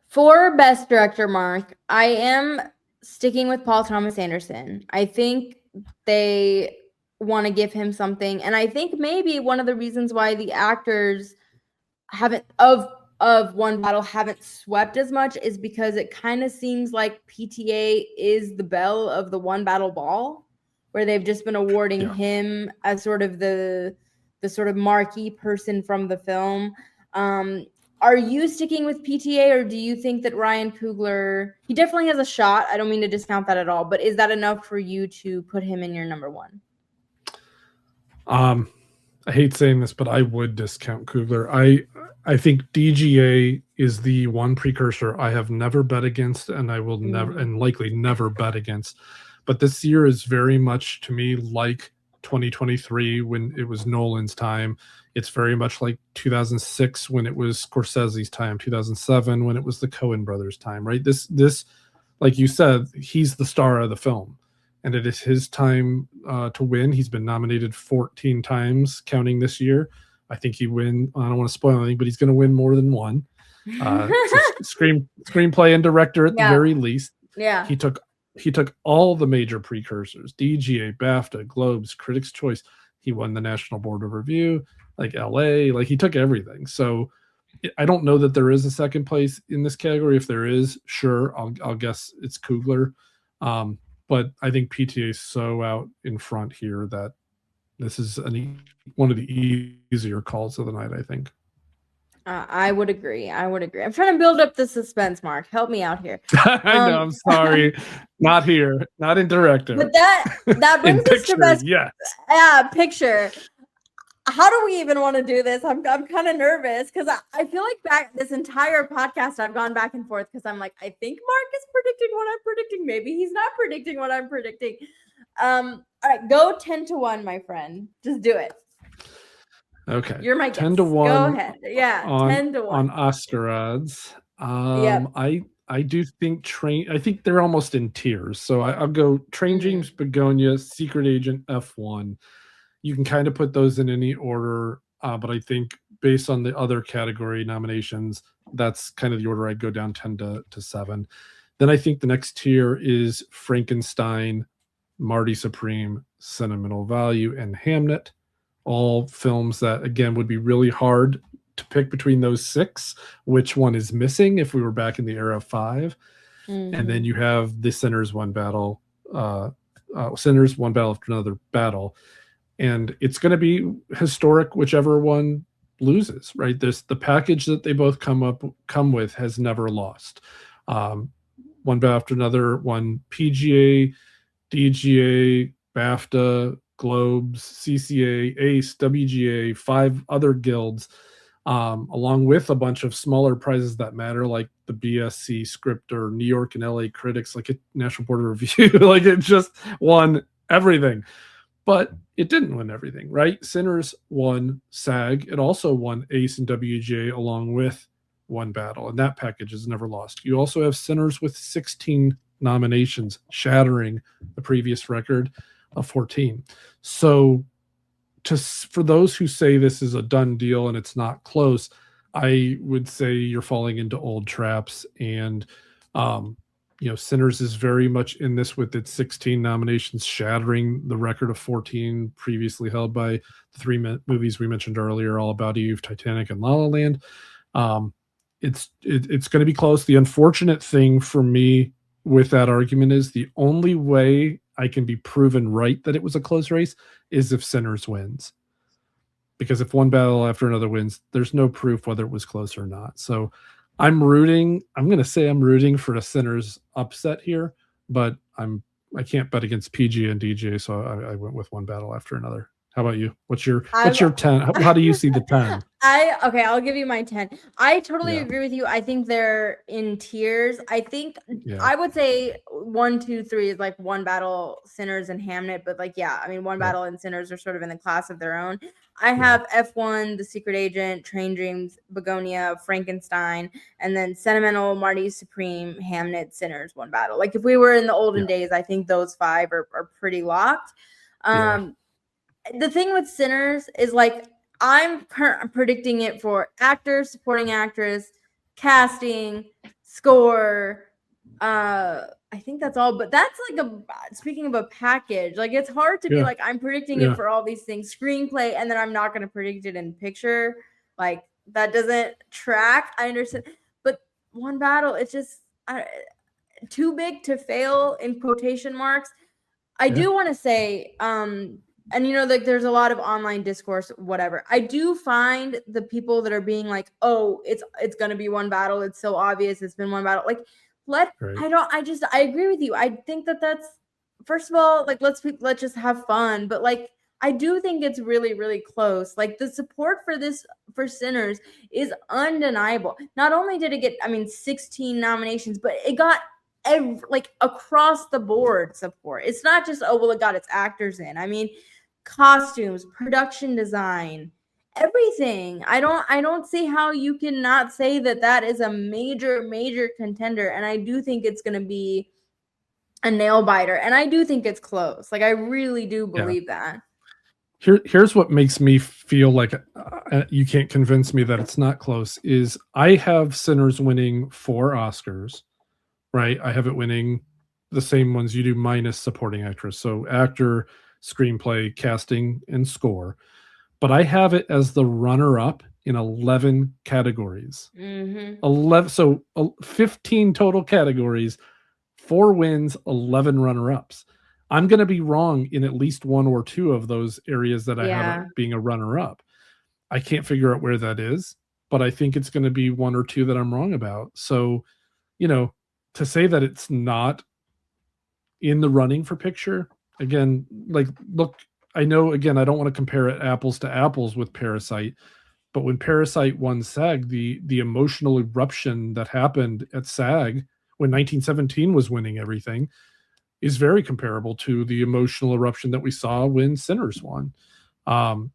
For Best Director, Mark, I am sticking with Paul Thomas Anderson. I think they want to give him something. And I think maybe one of the reasons why the actors haven't of One Battle haven't swept as much is because it kind of seems like PTA is the belle of the One Battle Ball, where they've just been awarding him as sort of the sort of marquee person from the film. Are you sticking with PTA, or do you think that Ryan Coogler, he definitely has a shot? I don't mean to discount that at all, but is that enough for you to put him in your number one? I hate saying this, but I would discount Coogler. I think DGA is the one precursor I have never bet against, and I will never and likely never bet against. But this year is very much to me like 2023 when it was Nolan's time. It's very much like 2006 when it was Scorsese's time, 2007 when it was the Coen brothers' time, right? This, like you said, he's the star of the film, and it is his time to win. He's been nominated 14 times, counting this year. I think he win. I don't want to spoil anything, but he's going to win more than one. Screenplay and director at the very least. Yeah, he took all the major precursors: DGA, BAFTA, Globes, Critics' Choice. He won the National Board of Review, like LA. Like he took everything. So I don't know that there is a second place in this category. If there is, sure, I'll guess it's Coogler. But I think PTA is so out in front here that this is one of the easier calls of the night, I think. I would agree. I'm trying to build up the suspense, Mark. Help me out here. I know. I'm sorry. Not here. Not in director. But that brings us to best. Yes. Picture. How do we even want to do this? I'm kind of nervous because I feel like this entire podcast I've gone back and forth because I'm like, I think Mark is predicting what I'm predicting. Maybe he's not predicting what I'm predicting. All right, go 10-1, my friend. Just do it. Okay. You're my guest. 10-1. Go ahead. Yeah, 10-1 on Oscar odds. Yep. I do think I think they're almost in tiers. So I'll go Train James Begonia, Secret Agent, F1. You can kind of put those in any order, but I think based on the other category nominations, that's kind of the order I'd go down 10 to 7. Then I think the next tier is Frankenstein, Marty Supreme, Sentimental Value, and Hamnet. All films that, again, would be really hard to pick between those 6. Which one is missing if we were back in the era of 5? And then you have the Sinners One Battle, Sinners One Battle After Another Battle. And it's going to be historic, whichever one loses, right? The package that they both come with has never lost. One Battle After Another won PGA, DGA, BAFTA, Globes, CCA, ACE, WGA, 5 other guilds, along with a bunch of smaller prizes that matter, like the BSC script or New York and LA Critics, like a National Board of Review. Like it just won everything. But it didn't win everything, right? Sinners won SAG. It also won ACE and WGA along with One Battle, and that package is never lost. You also have Sinners with 16 nominations, shattering the previous record of 14. So for those who say this is a done deal and it's not close, I would say you're falling into old traps. And Sinners is very much in this with its 16 nominations, shattering the record of 14 previously held by the 3 movies we mentioned earlier, All About Eve, Titanic, and La La Land. It's going to be close. The unfortunate thing for me with that argument is the only way I can be proven right that it was a close race is if Sinners wins. Because if One Battle After Another wins, there's no proof whether it was close or not. So I'm going to say I'm rooting for a Sinners upset here, but I can't bet against PG and DJ, so I went with One Battle After Another. How about you? What's your 10? How do you see the 10? I'll give you my 10. I totally agree with you. I think they're in tiers. I think I would say 1, 2, 3 is like One Battle, Sinners, and Hamnet. But One Battle and Sinners are sort of in the class of their own. I have F1, The Secret Agent, Train Dreams, Begonia, Frankenstein, and then Sentimental, Marty Supreme, Hamnet, Sinners, One Battle. Like if we were in the olden days, I think those 5 are pretty locked. The thing with Sinners is like I'm predicting it for actor, supporting actress, casting, score, I think that's all, but that's like speaking of a package, like it's hard to be like, I'm predicting it for all these things, screenplay, and then I'm not going to predict it in picture. Like that doesn't track. I understand, but One Battle, it's just too big to fail in quotation marks. I do want to say, and like there's a lot of online discourse, whatever. I do find the people that are being like, oh, it's going to be One Battle. It's so obvious. It's been One Battle. Like, I agree with you. I think that's, first of all, like, let's just have fun. But like, I do think it's really, really close. Like the support for Sinners is undeniable. Not only did it get, 16 nominations, but it got like across the board support. It's not just, oh, well, it got its actors in. Costumes, production design, everything. I don't see how you can not say that is a major contender. And I do think it's going to be a nail biter. And I do think it's close. Like I really do believe that. Here's what makes me feel like you can't convince me that it's not close is I have Sinners winning 4 Oscars, right? I have it winning the same ones you do minus supporting actress. So actor, screenplay, casting, and score. But I have it as the runner-up in 11 categories. 11, so 15 total categories, 4 wins, 11 runner-ups. I'm going to be wrong in at least 1 or 2 of those areas that I have it being a runner-up. I can't figure out where that is, but I think it's going to be 1 or 2 that I'm wrong about. So, to say that it's not in the running for picture, again, like, look, I know, again, I don't want to compare it apples to apples with Parasite, but when Parasite won SAG, the emotional eruption that happened at SAG when 1917 was winning everything is very comparable to the emotional eruption that we saw when Sinners won.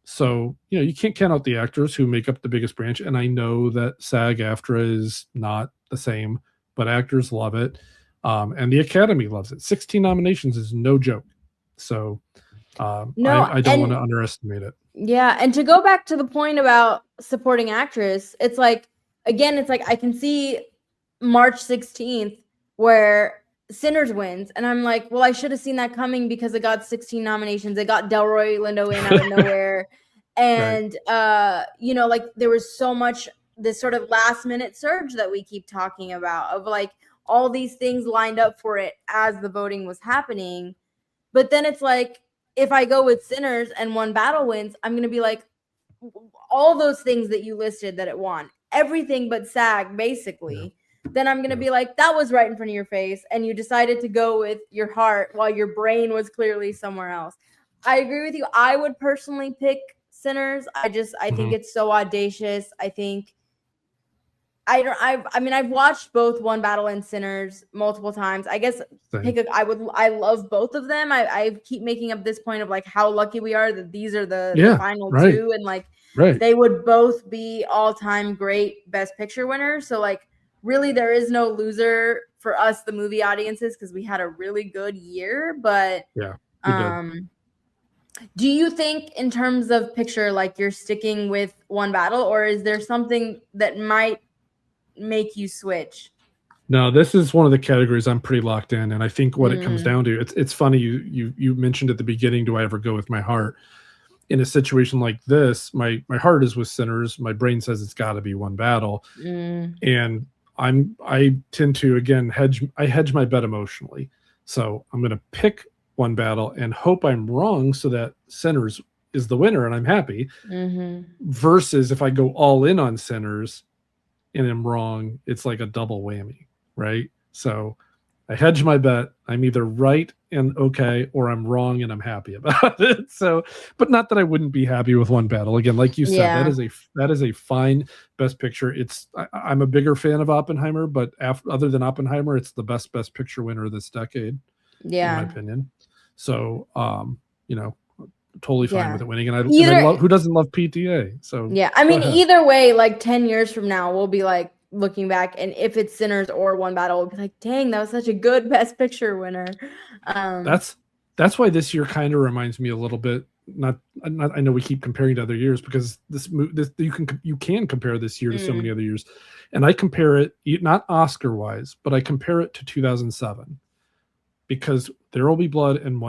So, you can't count out the actors who make up the biggest branch. And I know that SAG-AFTRA is not the same, but actors love it. And the Academy loves it. 16 nominations is no joke. So I don't want to underestimate it. Yeah. And to go back to the point about supporting actress, it's like, again, it's like I can see March 16th where Sinners wins, and I'm like, well, I should have seen that coming because it got 16 nominations. It got Delroy Lindo in out of nowhere. And like there was so much this sort of last minute surge that we keep talking about of like all these things lined up for it as the voting was happening. But then it's like, if I go with Sinners and One Battle wins, I'm going to be like, all those things that you listed that it won, everything but SAG, basically. Then I'm going to be like, that was right in front of your face. And you decided to go with your heart while your brain was clearly somewhere else. I agree with you. I would personally pick Sinners. I think it's so audacious. I've watched both One Battle and Sinners multiple times. I guess I love both of them. I keep making up this point of like how lucky we are that these are the final 2, and like they would both be all-time great Best Picture winners. So like really there is no loser for us, the movie audiences, because we had a really good year. But do you think in terms of picture, like you're sticking with One Battle, or is there something that might make you switch? No, this is one of the categories I'm pretty locked in, and I think what it comes down to, it's funny you mentioned at the beginning, do I ever go with my heart? In a situation like this, my heart is with Sinners. My brain says it's got to be One Battle, and I tend to hedge my bet emotionally. So I'm going to pick One Battle and hope I'm wrong so that Sinners is the winner and I'm happy. Versus if I go all in on Sinners and I'm wrong, it's like a double whammy, right? So I hedge my bet. I'm either right and okay, or I'm wrong and I'm happy about it. So, but not that I wouldn't be happy with One Battle. Again, like you said, that is a fine Best Picture. I'm a bigger fan of Oppenheimer, but other than Oppenheimer, it's the best Picture winner this decade, in my opinion. So, totally fine with it winning. And I love, who doesn't love PTA? So either way, like 10 years from now, we'll be like looking back, and if it's Sinners or One Battle, we'll be like, dang, that was such a good Best Picture winner. That's why this year kind of reminds me a little bit. Not I know we keep comparing to other years because this you can compare this year to so many other years, and I compare it not Oscar wise, but I compare it to 2007. because There Will Be Blood and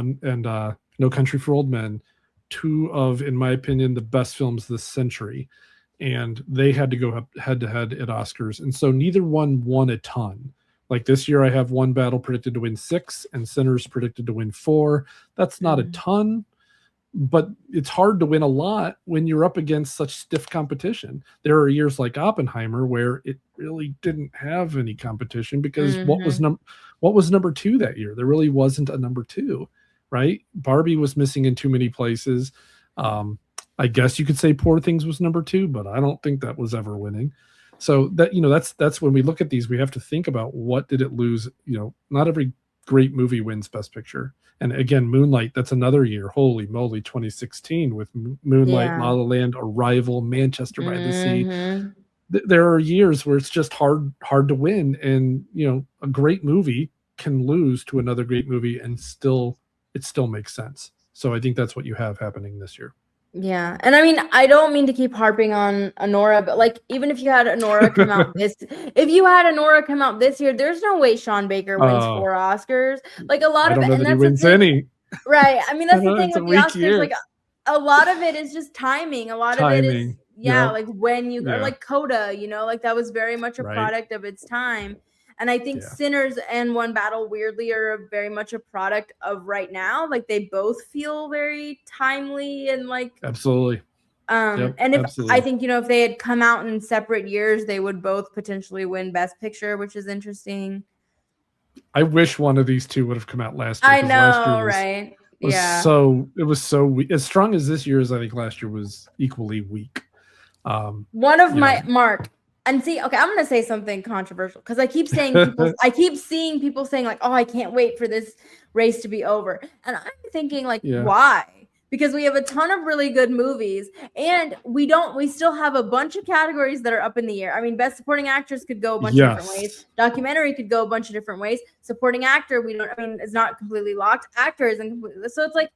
No Country for Old Men, two of, in my opinion, the best films this century, and they had to go head to head at Oscars, and so neither one won a ton. Like this year, I have One Battle predicted to win 6 and Sinners predicted to win 4. That's not a ton, but it's hard to win a lot when you're up against such stiff competition. There are years like Oppenheimer where it really didn't have any competition because what was number 2 that year? There really wasn't a number 2, right? Barbie was missing in too many places. I guess you could say Poor Things was number 2, but I don't think that was ever winning. So that's when we look at these, we have to think about what did it lose. Not every great movie wins Best Picture. And again, Moonlight, that's another year. Holy moly, 2016 with Moonlight, La La Land, Arrival, Manchester by the Sea. There are years where it's just hard to win. And, a great movie can lose to another great movie and it still makes sense. So I think that's what you have happening this year. Yeah. And I mean, I don't mean to keep harping on Anora, but like, even if you had Anora come out this year, there's no way Sean Baker wins 4 Oscars. Like a lot I of don't it. know And that he that's wins any. Right. I mean, that's the thing with the Oscars. Year. Like a lot of it is just timing. A lot of it is, like when you, or like Coda, like that was very much a product of its time. And I think Sinners and One Battle weirdly are very much a product of right now. Like they both feel very timely and like absolutely. And I think if they had come out in separate years, they would both potentially win Best Picture, which is interesting. I wish one of these two would have come out last year. I know, right? It was so weak. As strong as this year is, I think last year was equally weak. One of my Mark. And see, okay, I'm gonna say something controversial because I keep seeing people saying like, "Oh, I can't wait for this race to be over," and I'm thinking like, why? Because we have a ton of really good movies, and we still have a bunch of categories that are up in the air. I mean, Best Supporting Actress could go a bunch of different ways. Documentary could go a bunch of different ways. Supporting Actor, it's not completely locked. Actor isn't completely. So it's like.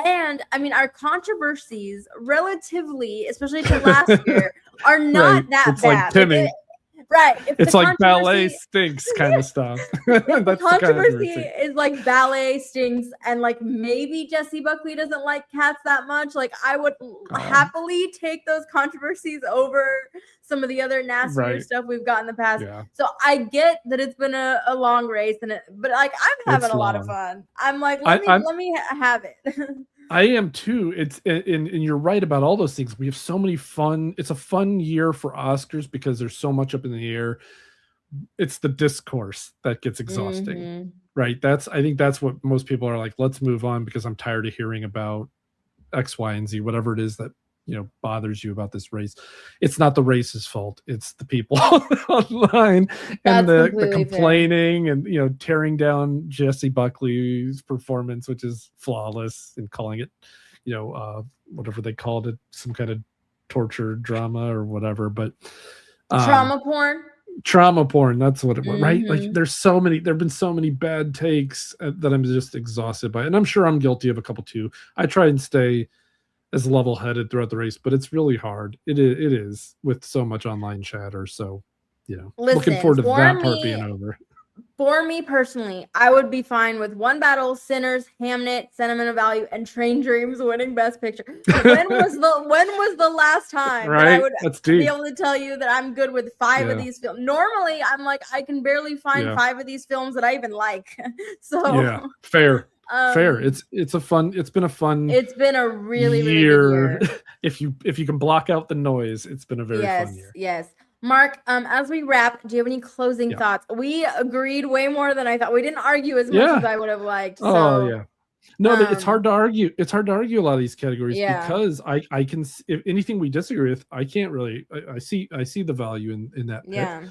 And I mean, our controversies, relatively, especially to last year, are not that it's bad. Like Timmy. It's like ballet stinks kind of stuff. The controversy is like ballet stinks, and like maybe Jessie Buckley doesn't like cats that much. Like I would happily take those controversies over some of the other nastier stuff we've got in the past. Yeah. So I get that it's been a long race, but like I'm having a lot of fun. I'm like, let me have it. I am too. And you're right about all those things. We have so many fun. It's a fun year for Oscars because there's so much up in the air. It's the discourse that gets exhausting, right? I think that's what most people are like. Let's move on because I'm tired of hearing about X, Y, and Z, whatever it is that bothers you about this race. It's not the race's fault. It's the people online and the complaining fair. And tearing down Jessie Buckley's performance, which is flawless, and calling it whatever they called it, some kind of torture drama or whatever. But trauma porn, that's what it was, right? Like there've been so many bad takes that I'm just exhausted by, and I'm sure I'm guilty of a couple too. I try and stay as level-headed throughout the race, but it's really hard. It is with so much online chatter. So, looking forward to that part being over. For me personally, I would be fine with One Battle, Sinners, Hamnet, Sentimental Value, and Train Dreams winning Best Picture. When was the last time that I would be able to tell you that I'm good with 5 of these films? Normally, I'm like, I can barely find 5 of these films that I even like. So fair. Fair. It's been a really year. Really good year. if you can block out the noise, it's been a very fun year. Yes. Mark, as we wrap, do you have any closing thoughts? We agreed way more than I thought. We didn't argue as much as I would have liked. No, it's hard to argue. It's hard to argue a lot of these categories because I can, if anything we disagree with, I can't really. I see the value in that pick. Yeah.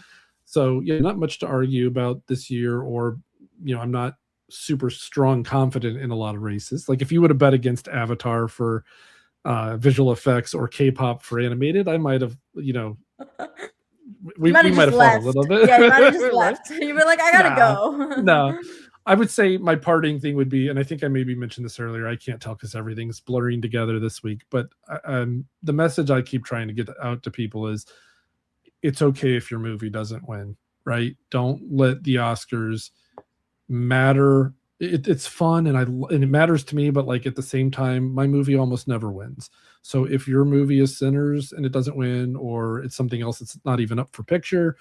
So not much to argue about this year, or I'm not super strong confident in a lot of races. Like if you would have bet against Avatar for visual effects or K-pop for animated, I might have we might have fought a little bit. Yeah, you might have just left. You were like, I gotta go. No, I would say my parting thing would be, and I think I maybe mentioned this earlier, I can't tell because everything's blurring together this week, but the message I keep trying to get out to people is it's okay if your movie doesn't win, right? Don't let the Oscars matter it's fun and it matters to me, but like at the same time, my movie almost never wins. So if your movie is Sinners and it doesn't win, or it's something else that's not even up for picture,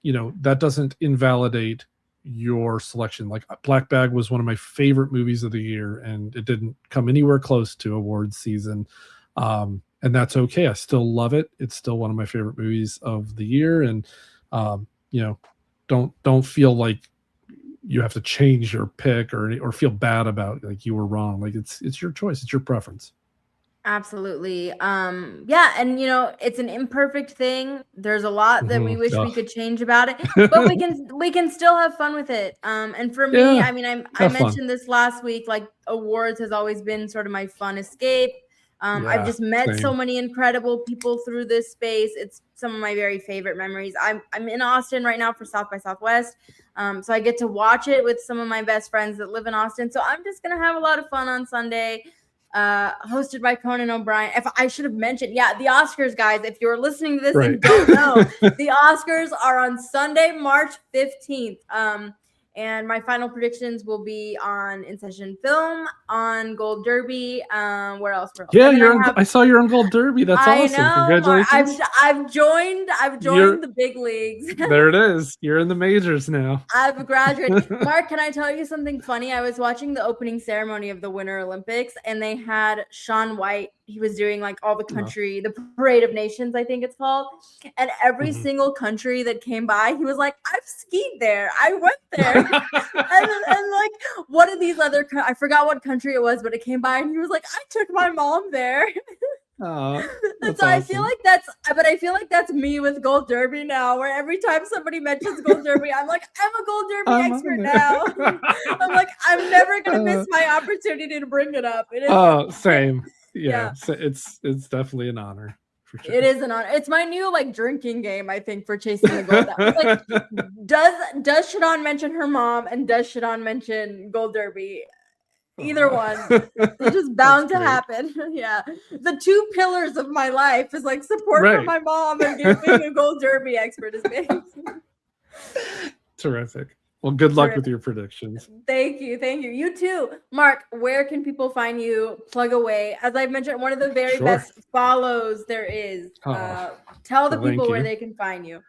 that doesn't invalidate your selection. Like Black Bag was one of my favorite movies of the year, and it didn't come anywhere close to awards season. And that's okay. I still love it. It's still one of my favorite movies of the year. And, don't feel like you have to change your pick or feel bad about like you were wrong. Like it's your choice. It's your preference. Absolutely. Yeah, and it's an imperfect thing. There's a lot that we wish we could change about it, but we can still have fun with it. And for me, I mean, I mentioned this last week, like awards has always been sort of my fun escape. I've just met so many incredible people through this space. It's some of my very favorite memories. I'm in Austin right now for South by Southwest. So I get to watch it with some of my best friends that live in Austin. So I'm just going to have a lot of fun on Sunday. Hosted by Conan O'Brien. If I should have mentioned, the Oscars, guys, if you're listening to this and don't know, the Oscars are on Sunday, March 15th. And my final predictions will be on In Session Film, on Gold Derby. Where else? Yeah, I saw you're on Gold Derby. That's awesome. Congratulations. I've joined the big leagues. There it is. You're in the majors now. I've graduated. Mark, can I tell you something funny? I was watching the opening ceremony of the Winter Olympics, and they had Shaun White. He was doing like all the country, the Parade of Nations, I think it's called. And every single country that came by, he was like, I've skied there. I went there. and like one of these other, I forgot what country it was, but it came by and he was like, I took my mom there. And so awesome. I feel like that's me with Gold Derby now, where every time somebody mentions Gold Derby, I'm like, I'm a Gold Derby expert now. I'm like, I'm never going to miss my opportunity to bring it up. It is same. Yeah. So it's definitely an honor. For sure. It is an honor. It's my new like drinking game, I think, for chasing the gold. Like, does Shadan mention her mom, and does Shadan mention Gold Derby? Either one. It's just bound to happen. Yeah. The two pillars of my life is like support from my mom and being a Gold Derby expert is big. Terrific. Well, good luck with your predictions. Thank you. You too. Mark, where can people find you? Plug away. As I've mentioned, one of the very best follows there is. Tell the people where they can find you.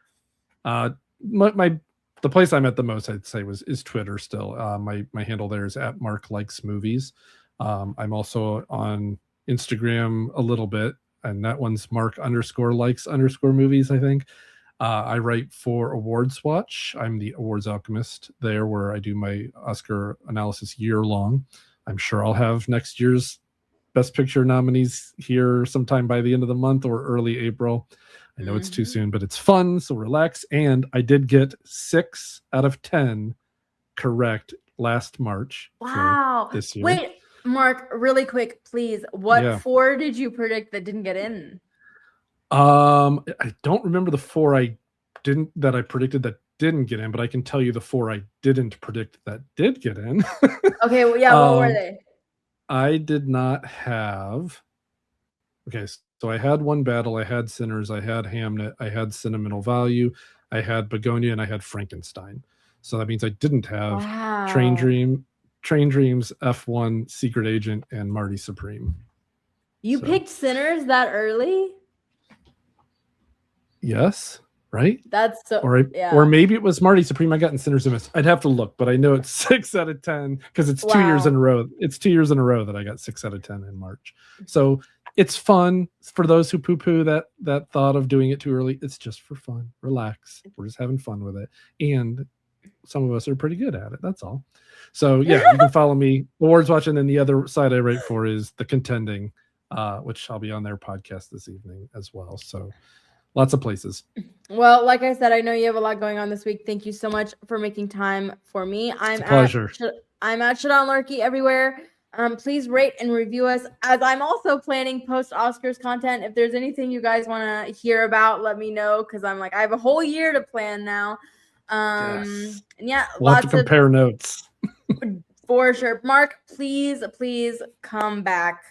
The place I'm at the most, I'd say, is Twitter still. My handle there is at Mark Likes Movies. I'm also on Instagram a little bit, and that one's Mark_likes_movies, I think. I write for Awards Watch. I'm the Awards Alchemist there, where I do my Oscar analysis year long. I'm sure I'll have next year's Best Picture nominees here sometime by the end of the month or early April. I know it's too soon, but it's fun, so relax. And I did get 6 out of 10 correct last March. Wow. This year. Wait, Mark, really quick, please. What 4 did you predict that didn't get in? I don't remember the 4 I predicted that didn't get in, but I can tell you the 4 I didn't predict that did get in. Okay, well, yeah, what were they? I did not have. Okay, so I had One Battle, I had Sinners, I had Hamnet, I had Sentimental Value, I had Begonia, and I had Frankenstein. So that means I didn't have Train Dreams, F1, Secret Agent, and Marty Supreme. You picked Sinners that early? Yes, right? That's so. Or maybe it was Marty Supreme I got in Sinners and Miss. I'd have to look, but I know it's 6 out of 10 because it's 2 years in a row. It's 2 years in a row that I got 6 out of 10 in March. So it's fun for those who poo-poo that thought of doing it too early. It's just for fun. Relax. We're just having fun with it. And some of us are pretty good at it. That's all. So yeah, you can follow me. Awards Watch, and then the other side I write for is The Contending, which I'll be on their podcast this evening as well. So lots of places. Well, like I said, I know you have a lot going on this week. Thank you so much for making time for me. It's a pleasure. I'm at Shadan Larkey everywhere. Please rate and review us, as I'm also planning post-Oscars content. If there's anything you guys want to hear about, let me know, because I have a whole year to plan now. Yes. And yeah, we'll have to compare notes. For sure. Mark, please come back.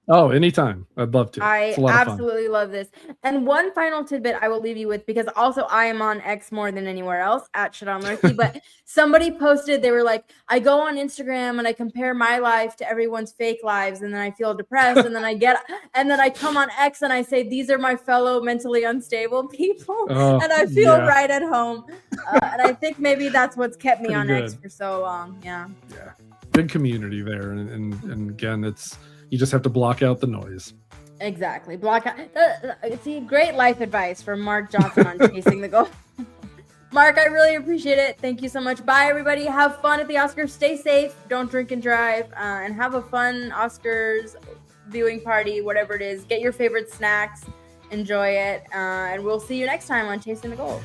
Oh, anytime. I'd love to. I It's a lot of fun. absolutely love this. And one final tidbit I will leave you with, because also I am on X more than anywhere else at Shadan Lurkey, but somebody posted, they were like, I go on Instagram and I compare my life to everyone's fake lives, and then I feel depressed, and then I come on X and I say, these are my fellow mentally unstable people, and I feel right at home. And I think maybe that's what's kept me on X for so long. Yeah. Big community there. And again, you just have to block out the noise. Exactly. Block out. See, great life advice from Mark Johnson on Chasing the Goal. Mark, I really appreciate it. Thank you so much. Bye, everybody. Have fun at the Oscars. Stay safe. Don't drink and drive. And have a fun Oscars viewing party, whatever it is. Get your favorite snacks. Enjoy it. And we'll see you next time on Chasing the Goal.